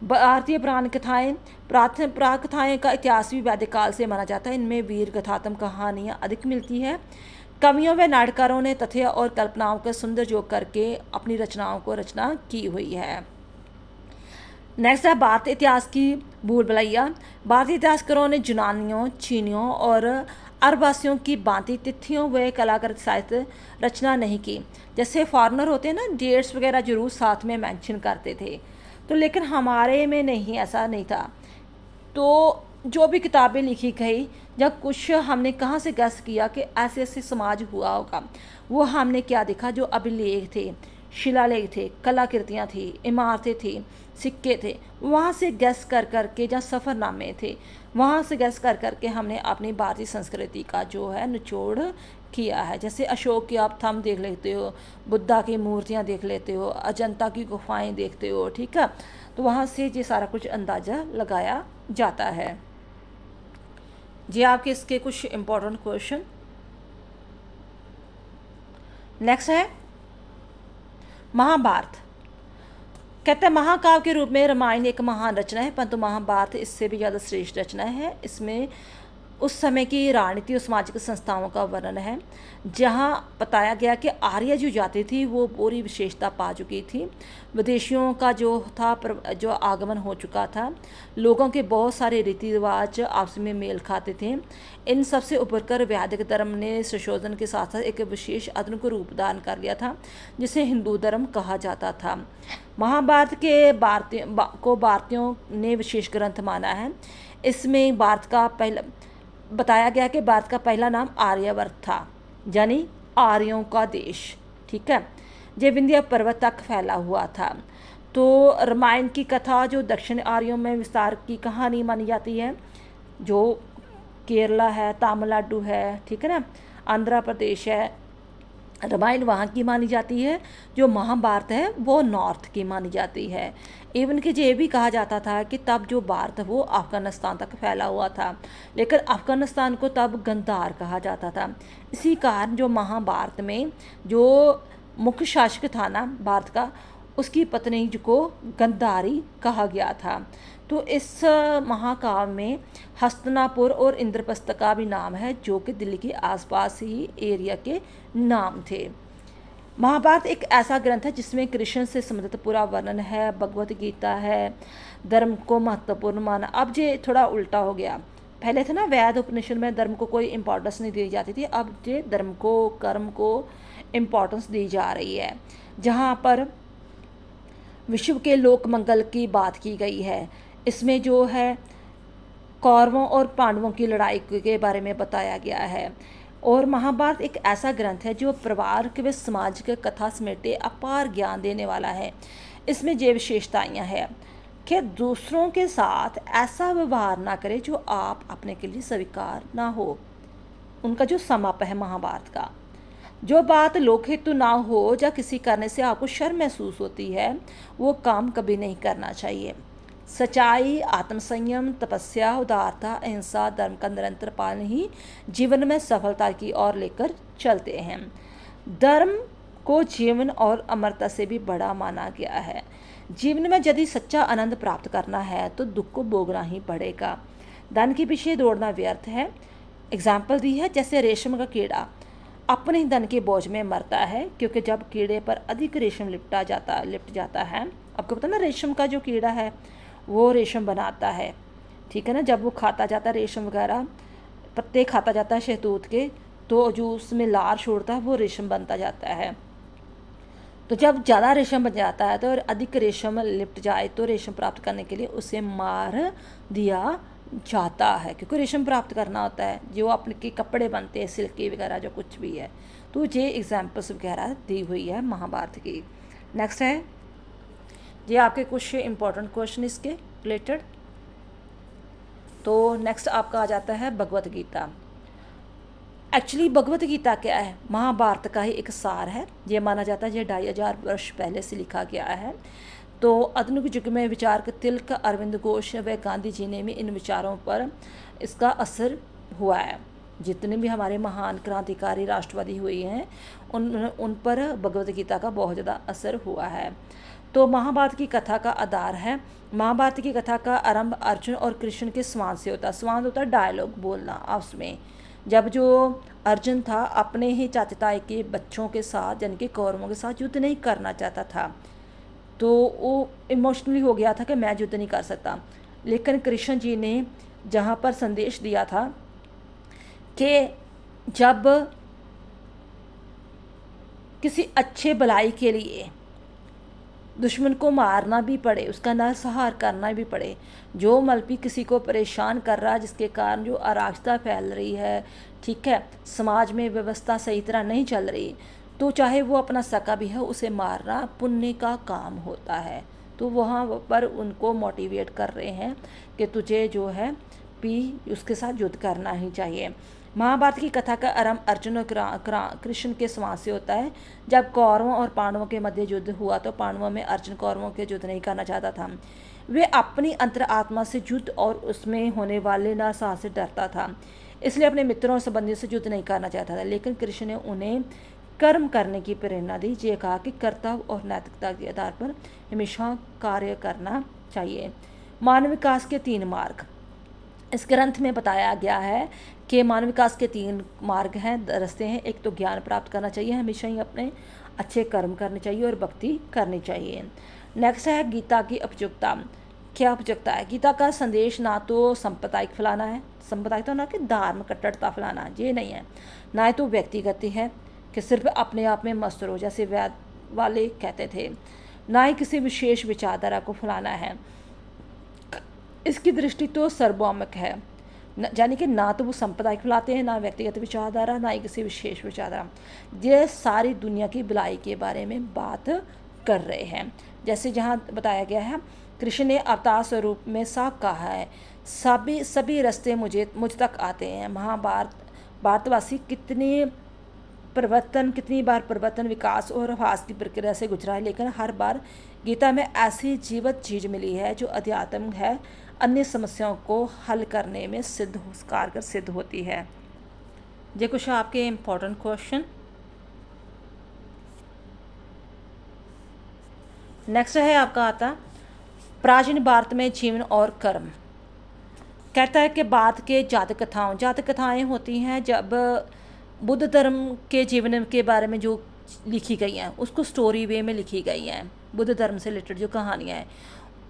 भारतीय पुराण कथाएँ, प्राक कथाएँ का इतिहास भी वैदिक काल से माना जाता है। इनमें वीर गाथात्मक कहानियाँ अधिक मिलती है। कवियों व नाटकारों ने तथ्य और कल्पनाओं का सुंदर जोड़ करके अपनी रचनाओं को रचना की हुई है। नेक्स्ट है भारत इतिहास की भूल भुलैया। भारतीय इतिहासकारों ने यूनानियों, चीनियों और अरबवासियों की भांति तिथियों व कलाकृत साहित्य रचना नहीं की। जैसे फॉरेनर होते हैं ना, डेट्स वगैरह जरूर साथ में मेंशन करते थे, तो लेकिन हमारे में नहीं, ऐसा नहीं था। तो जो भी किताबें लिखी गई, जब कुछ हमने कहाँ से गैस किया कि ऐसे ऐसे समाज हुआ होगा, वो हमने क्या देखा, जो अभिलेख थे, शिलालेख थे, कलाकृतियाँ थी, इमारतें थी, सिक्के थे, वहाँ से गैस कर करके, जहाँ सफ़रनामे थे, वहाँ से गैस कर करके हमने अपनी भारतीय संस्कृति का जो है निचोड़ किया है। जैसे अशोक के आप थंब देख लेते हो, बुद्धा की मूर्तियाँ देख लेते हो, अजंता की गुफाएं देखते हो। ठीक है, तो वहाँ से ये सारा कुछ अंदाज़ा लगाया जाता है। जी आपके इसके कुछ इम्पोर्टेंट क्वेश्चन। नेक्स्ट है महाभारत। कहते हैं महाकाव्य के रूप में रामायण एक महान रचना है, परंतु महाभारत इससे भी ज़्यादा श्रेष्ठ रचना है। इसमें उस समय की राजनीति और सामाजिक संस्थाओं का वर्णन है, जहाँ बताया गया कि आर्य जो जाति थी वो पूरी विशेषता पा चुकी थी। विदेशियों का जो आगमन हो चुका था, लोगों के बहुत सारे रीति रिवाज आपस में मेल खाते थे। इन सब से उभर कर वैदिक धर्म ने संशोधन के साथ साथ एक विशेष आधुनिक रूप दान कर लिया था, जिसे हिंदू धर्म कहा जाता था। महाभारत के भारतीयों ने विशेष ग्रंथ माना है। इसमें भारत का पहला बताया गया कि भारत का पहला नाम आर्यावर्त था, यानी आर्यों का देश। ठीक है, ये विंध्य पर्वत तक फैला हुआ था। तो रामायण की कथा जो दक्षिण आर्यों में विस्तार की कहानी मानी जाती है, जो केरला है, तमिलनाडु है, ठीक है ना, आंध्र प्रदेश है, रामायण वहाँ की मानी जाती है। जो महाभारत है वो नॉर्थ की मानी जाती है। इवन कि ये भी कहा जाता था कि तब जो भारत वो अफ़गानिस्तान तक फैला हुआ था, लेकिन अफ़गानिस्तान को तब गंधार कहा जाता था। इसी कारण जो महाभारत में जो मुख्य शासक था ना भारत का, उसकी पत्नी को गंधारी कहा गया था। तो इस महाकाव्य में हस्तिनापुर और इंद्रप्रस्थ का भी नाम है, जो कि दिल्ली के आसपास ही एरिया के नाम थे। महाभारत एक ऐसा ग्रंथ है जिसमें कृष्ण से संबंधित पूरा वर्णन है, भगवत गीता है, धर्म को महत्वपूर्ण माना। अब ये थोड़ा उल्टा हो गया। पहले था ना वेद उपनिषद में धर्म को कोई इम्पोर्टेंस नहीं दी जाती थी, अब ये धर्म को, कर्म को इम्पोर्टेंस दी जा रही है। जहाँ पर विश्व के लोक मंगल की बात की गई है। इसमें जो है कौरवों और पांडवों की लड़ाई के बारे में बताया गया है। और महाभारत एक ऐसा ग्रंथ है जो परिवार के व समाज के कथा समेटे अपार ज्ञान देने वाला है। इसमें ये विशेषताएँ हैं कि दूसरों के साथ ऐसा व्यवहार ना करें जो आप अपने के लिए स्वीकार ना हो। उनका जो समाप है महाभारत का, जो बात लोकहितु ना हो या किसी करने से आपको शर्म महसूस होती है, वो काम कभी नहीं करना चाहिए। सच्चाई, आत्मसंयम, तपस्या, उदारता, अहिंसा, धर्म का निरंतर पालन ही जीवन में सफलता की ओर लेकर चलते हैं। धर्म को जीवन और अमरता से भी बड़ा माना गया है। जीवन में यदि सच्चा आनंद प्राप्त करना है तो दुख को भोगना ही पड़ेगा। धन के पीछे दौड़ना व्यर्थ है। एग्जाम्पल दी है, जैसे रेशम का कीड़ा अपने ही धन के बोझ में मरता है, क्योंकि जब कीड़े पर अधिक रेशम लिपट जाता है, आपको पता ना रेशम का जो कीड़ा है वो रेशम बनाता है, ठीक है ना। जब वो खाता जाता है रेशम वगैरह, पत्ते खाता जाता है शहतूत के, तो जो उसमें लार छोड़ता है वो रेशम बनता जाता है। तो जब ज़्यादा रेशम बन जाता है तो अधिक रेशम लिपट जाए तो रेशम प्राप्त करने के लिए उसे मार दिया जाता है, क्योंकि रेशम प्राप्त करना होता है। जो अपने के कपड़े बनते हैं सिल्की वगैरह जो कुछ भी है, तो ये एग्जाम्पल्स वगैरह दी हुई है महाभारत की। नेक्स्ट है ये आपके कुछ इंपॉर्टेंट क्वेश्चन इसके रिलेटेड। तो नेक्स्ट आपका आ जाता है भगवत गीता। एक्चुअली भगवत गीता क्या है? महाभारत का ही एक सार है। ये माना जाता है ये 2500 वर्ष पहले से लिखा गया है। तो आधुनिक युग में विचारक तिलक, अरविंद घोष व गांधी जी ने भी इन विचारों पर इसका असर हुआ है। जितने भी हमारे महान क्रांतिकारी राष्ट्रवादी हुए हैं उन पर भगवत गीता का बहुत ज़्यादा असर हुआ है। तो महाभारत की कथा का आधार है, महाभारत की कथा का आरंभ अर्जुन और कृष्ण के संवाद से होता है। संवाद होता है डायलॉग, बोलना आपस में। जब जो अर्जुन था अपने ही चाचा ताई के बच्चों के साथ यानी कि कौरवों के साथ युद्ध नहीं करना चाहता था, तो वो इमोशनली हो गया था कि मैं युद्ध नहीं कर सकता। लेकिन कृष्ण जी ने जहाँ पर संदेश दिया था कि जब किसी अच्छे भलाई के लिए दुश्मन को मारना भी पड़े, उसका नरसंहार करना भी पड़े, जो मल्पी किसी को परेशान कर रहा है जिसके कारण जो अराजकता फैल रही है, ठीक है, समाज में व्यवस्था सही तरह नहीं चल रही, तो चाहे वो अपना सका भी है उसे मारना पुण्य का काम होता है। तो वहाँ पर उनको मोटिवेट कर रहे हैं कि तुझे जो है उसके साथ युद्ध करना ही चाहिए। महाभारत की कथा का आरंभ अर्जुन और कृष्ण के संवाद से होता है। जब कौरवों और पांडवों के मध्य युद्ध हुआ तो पांडवों में अर्जुन कौरवों के युद्ध नहीं करना चाहता था। वे अपनी अंतरात्मा से युद्ध और उसमें होने वाले नरसंहार से डरता था, इसलिए अपने मित्रों और संबंधियों से युद्ध नहीं करना चाहता था। लेकिन कृष्ण ने उन्हें कर्म करने की प्रेरणा दी। ये कहा कि कर्तव्य और नैतिकता के आधार पर हमेशा कार्य करना चाहिए। मानव विकास के 3 मार्ग इस ग्रंथ में बताया गया है कि मानव विकास के 3 मार्ग हैं, रास्ते हैं। एक तो ज्ञान प्राप्त करना चाहिए, हमेशा ही अपने अच्छे कर्म करने चाहिए और भक्ति करनी चाहिए। नेक्स्ट है गीता की उपयुक्तता। क्या उपयुक्तता है? गीता का संदेश ना तो सांप्रदायिक फैलाना है, सांप्रदायिक तो ना कि धार्मिक कट्टरता फैलाना, ये नहीं है। ना ही तो व्यक्तिगत है कि सिर्फ अपने आप में मस्त रहो जैसे वैद वाले कहते थे, ना ही किसी विशेष विचारधारा को फैलाना है। इसकी दृष्टि तो सर्वभौमिक है, यानी कि ना तो वो सांप्रदायिक फैलाते हैं, ना व्यक्तिगत विचारधारा, ना ही किसी विशेष विचारधारा। ये सारी दुनिया की भलाई के बारे में बात कर रहे हैं। जैसे जहाँ बताया गया है, कृष्ण ने अवतार स्वरूप में साफ कहा है, सभी रास्ते मुझ तक आते हैं। भारतवासी कितनी बार परिवर्तन, विकास और ह्रास की प्रक्रिया से गुजरा है, लेकिन हर बार गीता में ऐसी जीवत चीज़ मिली है जो अध्यात्म है, अन्य समस्याओं को हल करने में कारगर सिद्ध होती है। ये कुछ आपके इम्पोर्टेंट क्वेश्चन। नेक्स्ट है आपका आता प्राचीन भारत में जीवन और कर्म। कहता है कि भारत के जातक कथाएँ होती हैं जब बुद्ध धर्म के जीवन के बारे में जो लिखी गई हैं उसको स्टोरी वे में लिखी गई हैं। बुद्ध धर्म से रिलेटेड जो कहानियाँ हैं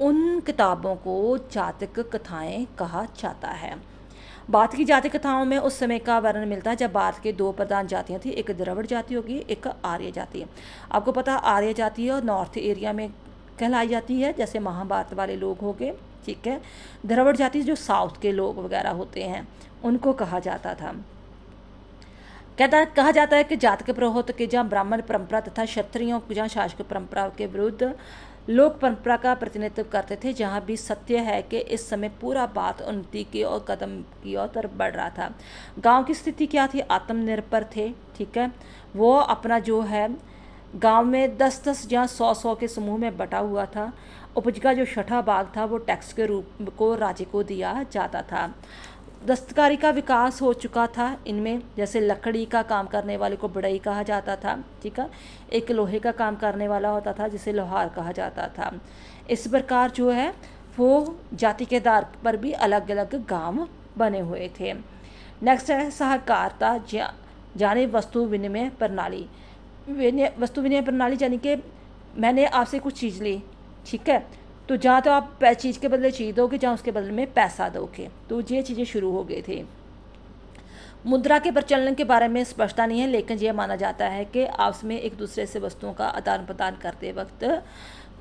उन किताबों को जातक कथाएं कहा जाता है। भारत की जाति कथाओं में उस समय का वर्णन मिलता है जब भारत के 2 प्रधान जातियाँ थी, एक द्रविड़ जाति होगी, एक आर्य जाति। आपको पता आर्य जाति और नॉर्थ एरिया में कहलाई जाती है, जैसे महाभारत वाले लोग हो गए, ठीक है। द्रविड़ जाति जो साउथ के लोग वगैरह होते हैं उनको कहा जाता था। कहा जाता है कि जातक प्रहोत के जहाँ ब्राह्मण परंपरा तथा क्षत्रियों जहाँ शासक परंपरा के विरुद्ध लोक परंपरा का प्रतिनिधित्व करते थे, जहाँ भी सत्य है कि इस समय पूरा बात उन्नति की और कदम की ओर तरफ बढ़ रहा था। गांव की स्थिति क्या थी? आत्मनिर्भर थे, ठीक है। वो अपना जो है गांव में 10-10 या 100-100 के समूह में बटा हुआ था। उपज का जो छठा भाग था वो टैक्स के रूप को राज्य को दिया जाता था। दस्तकारी का विकास हो चुका था इनमें, जैसे लकड़ी का काम करने वाले को बढ़ई कहा जाता था, ठीक है। एक लोहे का काम करने वाला होता था जिसे लोहार कहा जाता था। इस प्रकार जो है वो जाति के आधार पर भी अलग अलग गांव बने हुए थे। नेक्स्ट है सहकारिता यानी वस्तु विनिमय प्रणाली। वस्तु विनिमय प्रणाली यानी कि मैंने आपसे कुछ चीज़ ली, ठीक है, तो जहाँ तो आप चीज़ के बदले चीज़ दोगे, जहाँ उसके बदले में पैसा दोगे, तो ये चीज़ें शुरू हो गई थी। मुद्रा के प्रचलन के बारे में स्पष्टता नहीं है, लेकिन यह माना जाता है कि आपस में एक दूसरे से वस्तुओं का आदान प्रदान करते वक्त,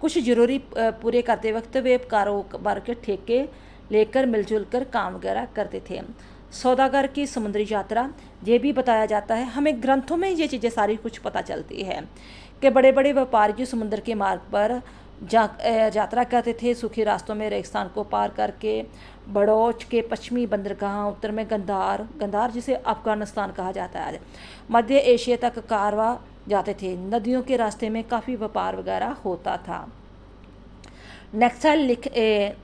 कुछ जरूरी पूरे करते वक्त वे कारोबार के ठेके लेकर मिलजुल कर काम वगैरह करते थे। सौदागर की समुद्री यात्रा, ये भी बताया जाता है। हमें ग्रंथों में ये चीज़ें सारी कुछ पता चलती है कि बड़े बड़े व्यापारी जो समुद्र के मार्ग पर यात्रा करते थे, सूखे रास्तों में रेगिस्तान को पार करके बड़ौच के पश्चिमी बंदरगाह, उत्तर में गंधार जिसे अफगानिस्तान कहा जाता है, मध्य एशिया तक कारवा जाते थे। नदियों के रास्ते में काफ़ी व्यापार वगैरह होता था। नेक्स्ट है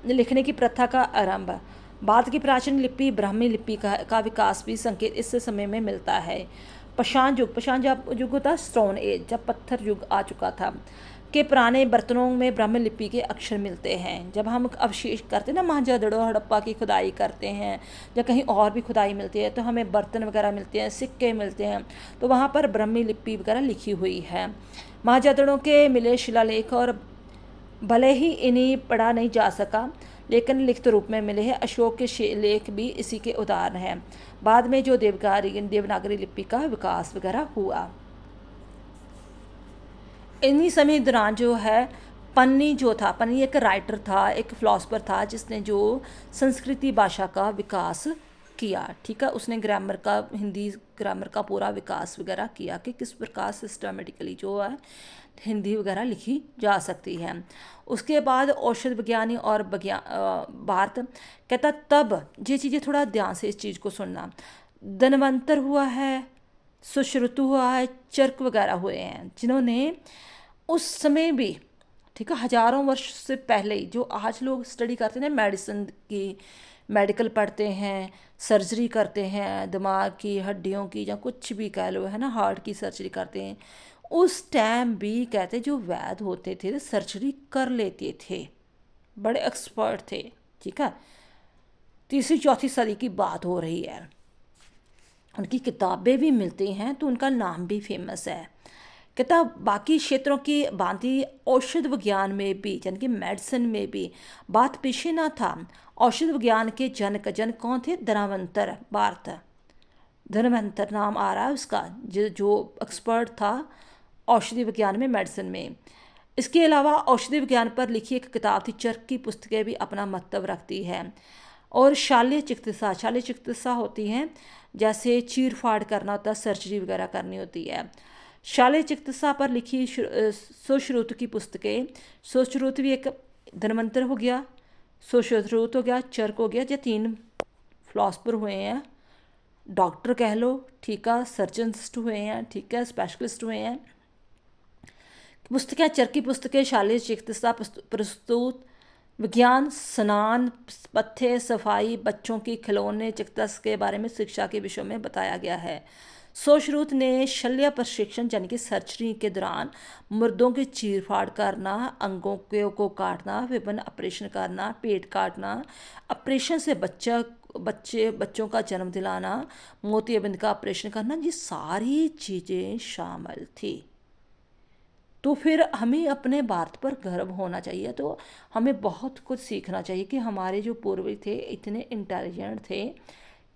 लिखने की प्रथा का आरंभ। भारत की प्राचीन लिपि ब्राह्मी लिपि का विकास भी संकेत इस समय में मिलता है। पाषाण युग होता स्टोन एज, जब पत्थर युग आ चुका था, के पुराने बर्तनों में ब्राह्मी लिपि के अक्षर मिलते हैं। जब हम अवशेष करते हैं ना, मोहनजोदड़ो हड़प्पा की खुदाई करते हैं या कहीं और भी खुदाई मिलती है, तो हमें बर्तन वगैरह मिलते हैं, सिक्के मिलते हैं, तो वहाँ पर ब्राह्मी लिपि वगैरह लिखी हुई है। मोहनजोदड़ो के मिले शिलालेख और भले ही इन्हें पढ़ा नहीं जा सका, लेकिन लिखित रूप में मिले हैं। अशोक के लेख भी इसी के उदाहरण हैं। बाद में जो देवनागरी लिपि का विकास वगैरह हुआ, इन्हीं समय दौरान जो है पन्नी एक राइटर था, एक फिलोसफर था, जिसने जो संस्कृति भाषा का विकास किया, ठीक है। उसने हिंदी ग्रामर का पूरा विकास वगैरह किया कि किस प्रकार सिस्टमेटिकली जो है हिंदी वगैरह लिखी जा सकती है। उसके बाद औषध विज्ञानी और भारत कहता, तब ये चीज़ें थोड़ा ध्यान से इस चीज़ को सुनना, धन्वंतर हुआ है, सुश्रुतु हुआ है, चरक वगैरह हुए हैं, जिन्होंने उस समय भी, ठीक है, हजारों वर्ष से पहले जो आज लोग स्टडी करते हैं मेडिसिन की, मेडिकल पढ़ते हैं, सर्जरी करते हैं, दिमाग की हड्डियों की या कुछ भी कह लो, है ना, हार्ट की सर्जरी करते हैं, उस टाइम भी कहते जो वैद्य होते थे सर्जरी कर लेते थे, बड़े एक्सपर्ट थे, ठीक है। 3री-4थी सदी की बात हो रही है। उनकी किताबें भी मिलती हैं, तो उनका नाम भी फेमस है। किताब बाकी क्षेत्रों की भांति औषध विज्ञान में भी, यानी कि मेडिसिन में भी बात पीछे ना था। औषध विज्ञान के जन कौन थे? धनवंतर नाम आ रहा है उसका, जो एक्सपर्ट था औषधि विज्ञान में, मेडिसिन में। इसके अलावा औषधि विज्ञान पर लिखी एक किताब थी, चरक की पुस्तकें भी अपना महत्व रखती है। और शाल्य चिकित्सा होती हैं, जैसे चीर फाड़ करना होता है, सर्जरी वगैरह करनी होती है। शाल्य चिकित्सा पर लिखी सुश्रुत की पुस्तकें, सुश्रुत भी एक धन्वंतर हो गया, सुश्रुत हो गया, चरक हो गया, ये 3 फिलोसफर हुए हैं, डॉक्टर कह लो, ठीक है, सर्जनिस्ट हुए हैं, ठीक है, स्पेशलिस्ट हुए हैं। पुस्तकें, चरक की पुस्तकें, शाल्य चिकित्सा, प्रस्तुत विज्ञान, स्नान, पथ्य, सफाई, बच्चों की खिलौने, चिकित्सा के बारे में शिक्षा के विषयों में बताया गया है। सुश्रुत ने शल्य प्रशिक्षण यानी कि सर्जरी के दौरान मुर्दों की चीर फाड़ करना, अंगों को काटना, विभिन्न ऑपरेशन करना, पेट काटना, ऑपरेशन से बच्चों का जन्म दिलाना, मोतियाबिंद का ऑपरेशन करना, ये सारी चीज़ें शामिल थी। तो फिर हमें अपने भारत पर गर्व होना चाहिए। तो हमें बहुत कुछ सीखना चाहिए कि हमारे जो पूर्वज थे इतने इंटेलिजेंट थे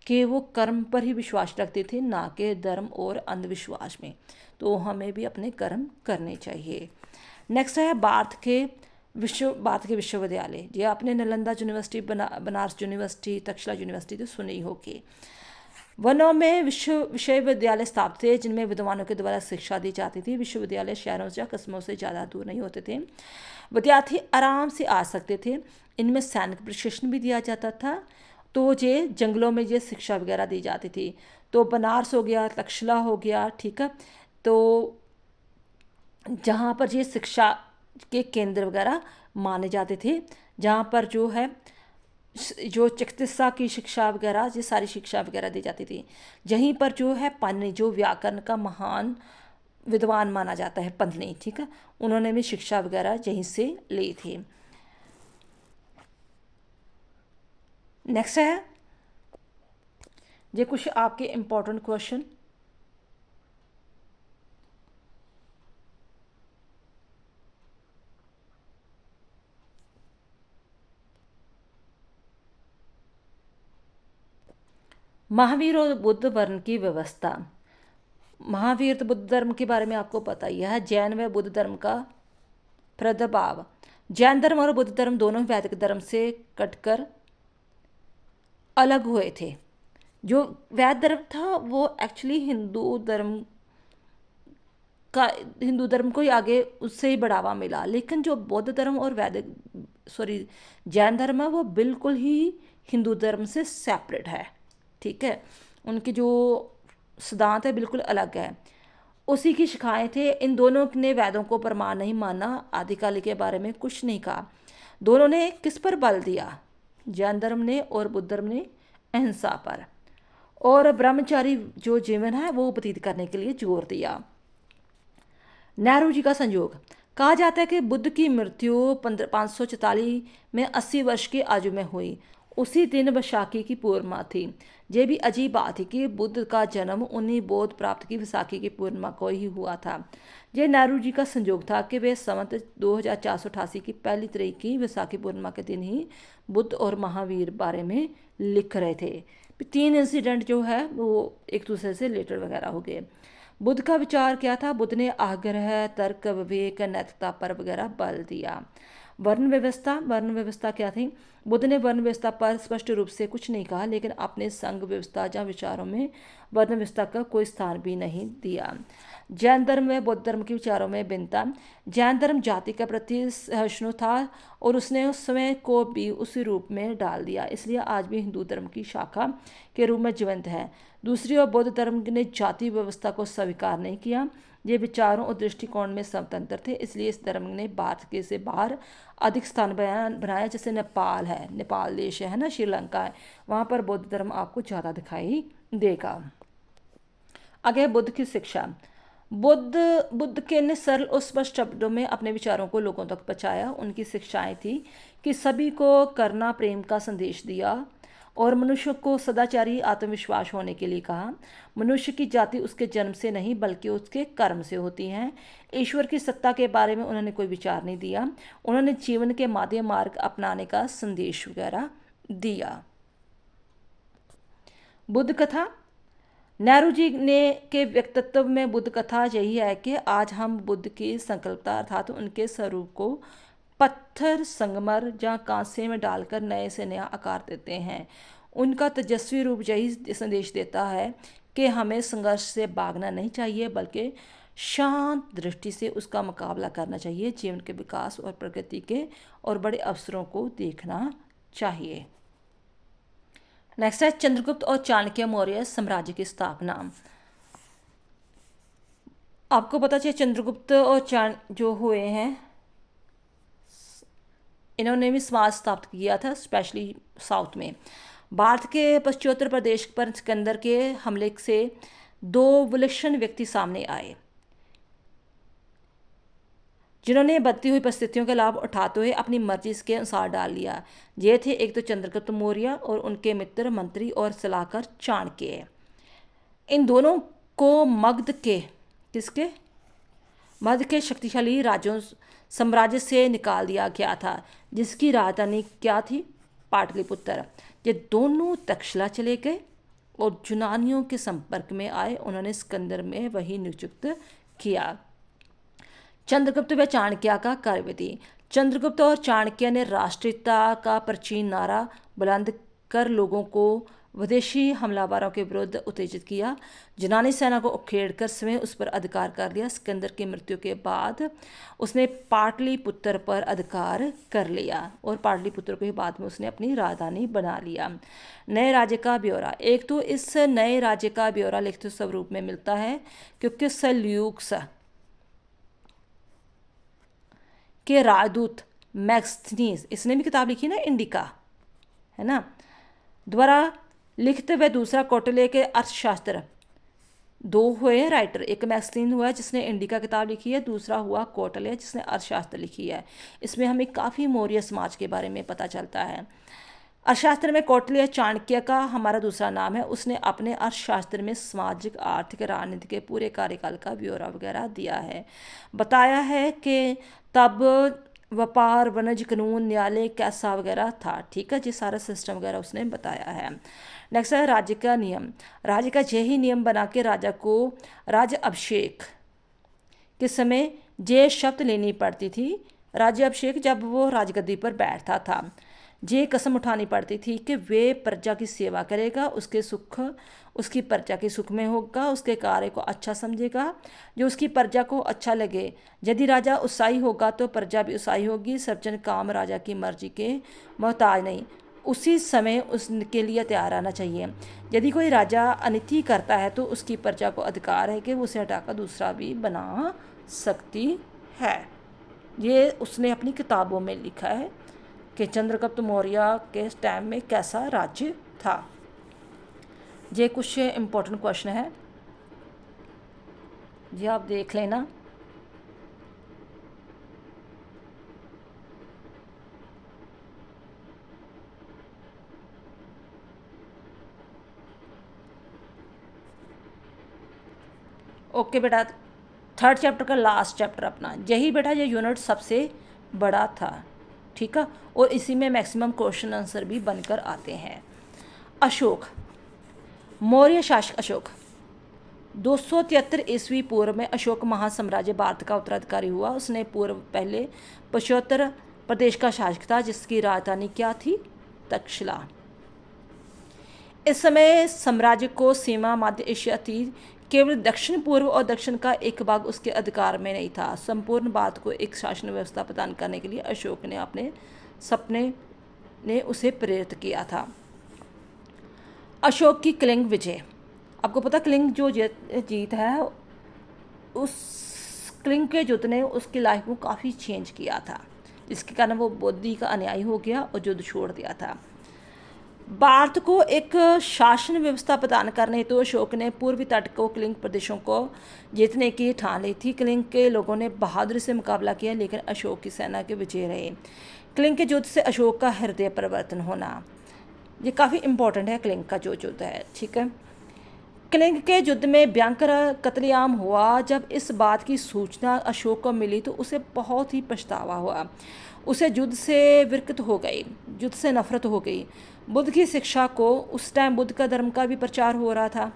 कि वो कर्म पर ही विश्वास रखते थे, ना कि धर्म और अंधविश्वास में। तो हमें भी अपने कर्म करने चाहिए। नेक्स्ट है भारत के विश्वविद्यालय। ये आपने Nalanda university, Banaras university, Takshashila university तो सुनी होगी। वनों में विश्वविद्यालय स्थापित थे जिनमें विद्वानों के द्वारा शिक्षा दी जाती थी। विश्वविद्यालय शहरों या कस्बों से ज़्यादा दूर नहीं होते थे, विद्यार्थी आराम से आ सकते थे। इनमें सैनिक प्रशिक्षण भी दिया जाता था। तो ये जंगलों में ये शिक्षा वगैरह दी जाती थी। तो बनारस हो गया, तक्षशिला हो गया, ठीक है, तो जहाँ पर ये शिक्षा के केंद्र वगैरह माने जाते थे, जहाँ पर जो है जो चिकित्सा की शिक्षा वगैरह, ये सारी शिक्षा वगैरह दी जाती थी। यहीं पर जो है पाणिनि, जो व्याकरण का महान विद्वान माना जाता है, पाणिनि, ठीक है, उन्होंने भी शिक्षा वगैरह यहीं से ली थी। नेक्स्ट है ये कुछ आपके इम्पोर्टेंट क्वेश्चन। महावीर और बुद्ध वर्ण की व्यवस्था। महावीर तो बुद्ध धर्म के बारे में आपको पता ही है। जैन व बुद्ध धर्म का प्रभाव। जैन धर्म और बुद्ध धर्म दोनों वैदिक धर्म से कटकर अलग हुए थे। जो वैद धर्म था वो एक्चुअली हिंदू धर्म को ही आगे उससे ही बढ़ावा मिला, लेकिन जो बौद्ध धर्म और जैन धर्म है वो बिल्कुल ही हिंदू धर्म से सेपरेट है, ठीक है। उनके जो सिद्धांत है बिल्कुल अलग है, उसी की शिखाएं थे। इन दोनों ने वेदों को प्रमाण नहीं माना, आदिकाल के बारे में कुछ नहीं कहा। दोनों ने किस पर बल दिया? जैन धर्म ने और बुद्ध धर्म ने अहिंसा पर और ब्रह्मचारी जो जीवन है वो व्यतीत करने के लिए जोर दिया। नेहरू जी का संयोग। कहा जाता है कि बुद्ध की मृत्यु 544 में 80 वर्ष की आयु में हुई। उसी दिन वैशाखी की पूर्णिमा थी। ये भी अजीब बात है कि बुद्ध का जन्म उन्हीं बोध प्राप्त की वैशाखी की पूर्णिमा को ही हुआ था। यह नेहरू जी का संयोग था कि वे संवत 2488 की पहली तारीख की वैशाखी पूर्णिमा के दिन ही बुद्ध और महावीर बारे में लिख रहे थे। 3 इंसिडेंट जो है वो एक दूसरे से रिलेटेड वगैरह हो गए। बुद्ध का विचार क्या था? बुद्ध ने आग्रह, तर्क, विवेक, नैतिकता पर वगैरह बल दिया। वर्ण व्यवस्था क्या थी? बुद्ध ने वर्ण व्यवस्था पर स्पष्ट रूप से कुछ नहीं कहा, लेकिन अपने संघ व्यवस्था या विचारों में वर्ण व्यवस्था का कोई स्थान भी नहीं दिया। जैन धर्म व बौद्ध धर्म के विचारों में भिन्नता। जैन धर्म जाति के प्रति सहिष्णु था और उसने उस समय को भी उसी रूप में डाल दिया, इसलिए आज भी हिंदू धर्म की शाखा के रूप में जीवंत है। दूसरी ओर बौद्ध धर्म ने जाति व्यवस्था को स्वीकार नहीं किया। ये विचारों और दृष्टिकोण में स्वतंत्र थे, इसलिए इस धर्म ने भारत के से बाहर अधिक स्थान बनाया। जैसे नेपाल है, नेपाल देश है ना, श्रीलंका है, वहाँ पर बौद्ध धर्म आपको ज़्यादा दिखाई देगा। आगे बुद्ध की शिक्षा। बुद्ध के ने सरल और स्पष्ट शब्दों में अपने विचारों को लोगों तक पहुँचाया। उनकी शिक्षाएं थी कि सभी को करुणा प्रेम का संदेश दिया और मनुष्य को सदाचारी आत्मविश्वास होने के लिए कहा। मनुष्य की जाति उसके जन्म से नहीं बल्कि उसके कर्म से होती है। ईश्वर की सत्ता के बारे में उन्होंने कोई विचार नहीं दिया। उन्होंने जीवन के माध्यम मार्ग अपनाने का संदेश वगैरह दिया। बुद्ध कथा। नेहरू जी ने के व्यक्तित्व में बुद्ध कथा यही है कि आज हम बुद्ध की संकल्पता अर्थात उनके स्वरूप को पत्थर, संगमर या कांसे में डालकर नए से नया आकार देते हैं। उनका तेजस्वी रूप यही संदेश देता है कि हमें संघर्ष से भागना नहीं चाहिए बल्कि शांत दृष्टि से उसका मुकाबला करना चाहिए। जीवन के विकास और प्रगति के और बड़े अवसरों को देखना चाहिए। नेक्स्ट है चंद्रगुप्त और चाणक्य मौर्य साम्राज्य की स्थापना। आपको पता चाहिए चंद्रगुप्त और जो हुए हैं, इन्होंने भी समाज स्थापित किया था, स्पेशली साउथ में। भारत के पश्चिमोत्तर प्रदेश पर सिकंदर के हमले से 2 विलक्षण व्यक्ति सामने आए जिन्होंने बदलती हुई परिस्थितियों का लाभ उठाते हुए अपनी मर्जी के अनुसार डाल लिया। ये थे एक तो चंद्रगुप्त मौर्य और उनके मित्र, मंत्री और सलाहकार चाणक्य। इन दोनों को मगध के शक्तिशाली साम्राज्य से निकाल दिया गया था, जिसकी राजधानी क्या थी? पाटलिपुत्र। ये दोनों तक्षशिला चले गए और यूनानियों के संपर्क में आए। उन्होंने सिकंदर में वही नियुक्त किया। चंद्रगुप्त व चाणक्य का कार्यविधि। चंद्रगुप्त और चाणक्य ने राष्ट्रीयता का प्राचीन नारा बुलंद कर लोगों को विदेशी हमलावरों के विरुद्ध उत्तेजित किया। यूनानी सेना को उखेड़कर स्वयं उस पर अधिकार कर लिया। सिकंदर की मृत्यु के बाद उसने पाटलिपुत्र पर अधिकार कर लिया और पाटलिपुत्र को ही बाद में उसने अपनी राजधानी बना लिया। नए राज्य का ब्यौरा। एक तो इस नए राज्य का ब्यौरा लिखित स्वरूप में मिलता है क्योंकि सेल्यूक्स के राजदूत मैक्सनीज, इसने भी किताब लिखी ना इंडिका, है ना, द्वारा लिखित व दूसरा कौटिल्य के अर्थशास्त्र। दो हुए राइटर, एक मैक्सनीन हुआ जिसने इंडिका किताब लिखी है, दूसरा हुआ कौटिल्य जिसने अर्थशास्त्र लिखी है। इसमें हमें काफ़ी मौर्य समाज के बारे में पता चलता है। अर्थशास्त्र में कौटिल्य चाणक्य का हमारा दूसरा नाम है। उसने अपने अर्थशास्त्र में सामाजिक, आर्थिक, राजनीति के पूरे कार्यकाल का ब्यौरा वगैरह दिया है। बताया है कि तब व्यापार, वाणिज्य, कानून, न्यायालय कैसा वगैरह था। ठीक है जी, सारा सिस्टम वगैरह उसने बताया है। नेक्स्ट है राज्य का नियम। राज्य का यही नियम बना के राजा को राज्य अभिषेक के समय जे शब्द लेनी पड़ती थी। राज्य अभिषेक जब वो राजगद्दी पर बैठता था, ये कसम उठानी पड़ती थी कि वे प्रजा की सेवा करेगा, उसके सुख उसकी प्रजा के सुख में होगा, उसके कार्य को अच्छा समझेगा, जो उसकी प्रजा को अच्छा लगे। यदि राजा उत्साही होगा तो प्रजा भी उत्साही होगी। सर्वजन काम राजा की मर्जी के मोहताज नहीं, उसी समय उसके लिए तैयार रहना चाहिए। यदि कोई राजा अनिति करता है तो उसकी प्रजा को अधिकार है कि वो उसे हटाकर दूसरा भी बना सकती है। ये उसने अपनी किताबों में लिखा है कि चंद्रगुप्त मौर्य के टाइम में कैसा राज्य था। ये कुछ इम्पोर्टेंट क्वेश्चन है जी, आप देख लेना। ओके बेटा, थर्ड चैप्टर का लास्ट चैप्टर अपना यही बेटा, ये यूनिट सबसे बड़ा था। ठीक है, और इसी में मैक्सिमम क्वेश्चन आंसर भी बनकर आते हैं। अशोक, मौर्य शासक अशोक 273 ईस्वी पूर्व में अशोक महासाम्राज्य भारत का उत्तराधिकारी हुआ। उसने पहले पचहत्तर प्रदेश का शासक था जिसकी राजधानी क्या थी? तक्षशिला। इस समय साम्राज्य को सीमा मध्य एशिया थी, केवल दक्षिण पूर्व और दक्षिण का एक भाग उसके अधिकार में नहीं था। संपूर्ण भारत को एक शासन व्यवस्था प्रदान करने के लिए अशोक ने अपने सपने ने उसे प्रेरित किया था। अशोक की कलिंग विजय। आपको पता कलिंग जो जीत है, उस कलिंग के युद्ध ने उसकी लाइफ को काफ़ी चेंज किया था, जिसके कारण वो बौद्धि का अनुयायी हो गया और युद्ध छोड़ दिया था। भारत को एक शासन व्यवस्था प्रदान करने हेतु अशोक ने पूर्वी तट को कलिंग प्रदेशों को जीतने की ठान ली थी। कलिंग के लोगों ने बहादुरी से मुकाबला किया, लेकिन अशोक की सेना के विजय रहे। कलिंग के युद्ध से अशोक का हृदय परिवर्तन होना, ये काफ़ी इंपॉर्टेंट है। कलिंग का जो युद्ध है, ठीक है। कलिंग के युद्ध में भयंकर कत्लेआम हुआ। जब इस बात की सूचना अशोक को मिली तो उसे बहुत ही पछतावा हुआ। उसे युद्ध से विरक्त हो गई, युद्ध से नफरत हो गई। बुद्ध की शिक्षा को, उस टाइम बुद्ध का धर्म का भी प्रचार हो रहा था,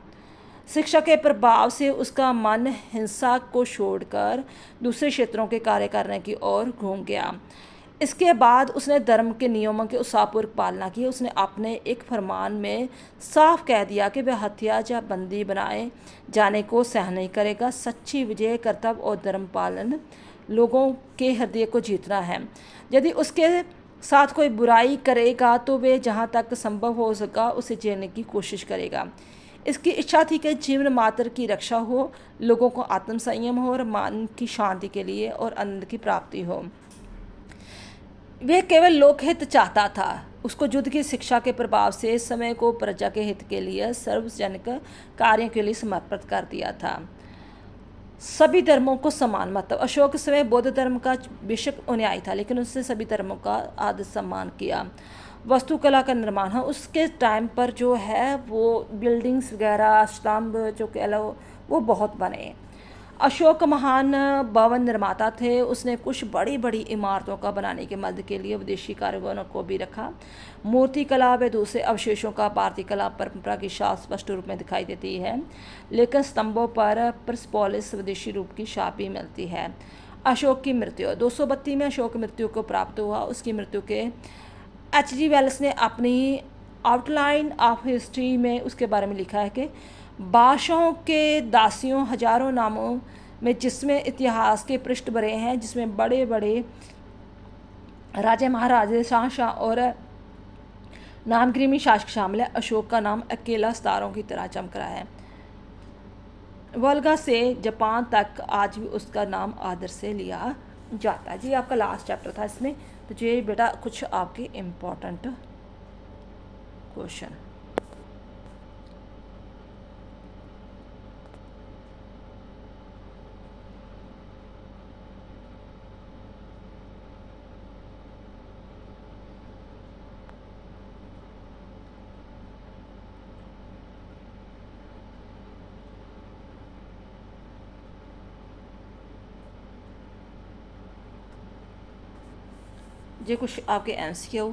शिक्षा के प्रभाव से उसका मन हिंसा को छोड़कर दूसरे क्षेत्रों के कार्य करने की ओर घूम गया। इसके बाद उसने धर्म के नियमों की उत्साहपूर्वक पालना की। उसने अपने एक फरमान में साफ कह दिया कि वह हत्या या बंदी बनाए जाने को सहन नहीं करेगा। सच्ची विजय, कर्तव्य और धर्म पालन लोगों के हृदय को जीतना है। यदि उसके साथ कोई बुराई करेगा तो वे जहाँ तक संभव हो सका उसे झेलने की कोशिश करेगा। इसकी इच्छा थी कि जीवन मात्र की रक्षा हो, लोगों को आत्म संयम हो और मन की शांति के लिए और आनंद की प्राप्ति हो। वह केवल लोकहित चाहता था। उसको युद्ध की शिक्षा के प्रभाव से समय को प्रजा के हित के लिए, सार्वजनिक कार्यों के लिए समर्पित कर दिया था। सभी धर्मों को समान महत्व। अशोक के समय बौद्ध धर्म का बेशक अनुयायी था, लेकिन उसने सभी धर्मों का आदर सम्मान किया। वास्तुकला का निर्माण है, उसके टाइम पर जो है वो बिल्डिंग्स वगैरह, स्तंभ जो कह लो, वो बहुत बने। अशोक महान भवन निर्माता थे। उसने कुछ बड़ी बड़ी इमारतों का बनाने के मदद के लिए विदेशी कारीगरों को भी रखा। मूर्ति कला व दूसरे अवशेषों का भारतीय कला परंपरा की छाप स्पष्ट रूप में दिखाई देती है, लेकिन स्तंभों पर परस्पोलिस विदेशी रूप की छाप भी मिलती है। अशोक की मृत्यु 232 में अशोक मृत्यु को प्राप्त हुआ। उसकी मृत्यु के H.G. वेल्स ने अपनी आउटलाइन ऑफ हिस्ट्री में उसके बारे में लिखा है कि बादशाहों के दासियों हजारों नामों में, जिसमें इतिहास के पृष्ठ भरे हैं, जिसमें बड़े बड़े राजे महाराजे शाह और नामग्रीमी शासक शामिल है। अशोक का नाम अकेला सितारों की तरह चमक रहा है। वोल्गा से जापान तक आज भी उसका नाम आदर से लिया जाता है। जी आपका लास्ट चैप्टर था इसमें। तो ये बेटा कुछ आपके इम्पोर्टेंट क्वेश्चन। ये कुछ आपके एमसीक्यू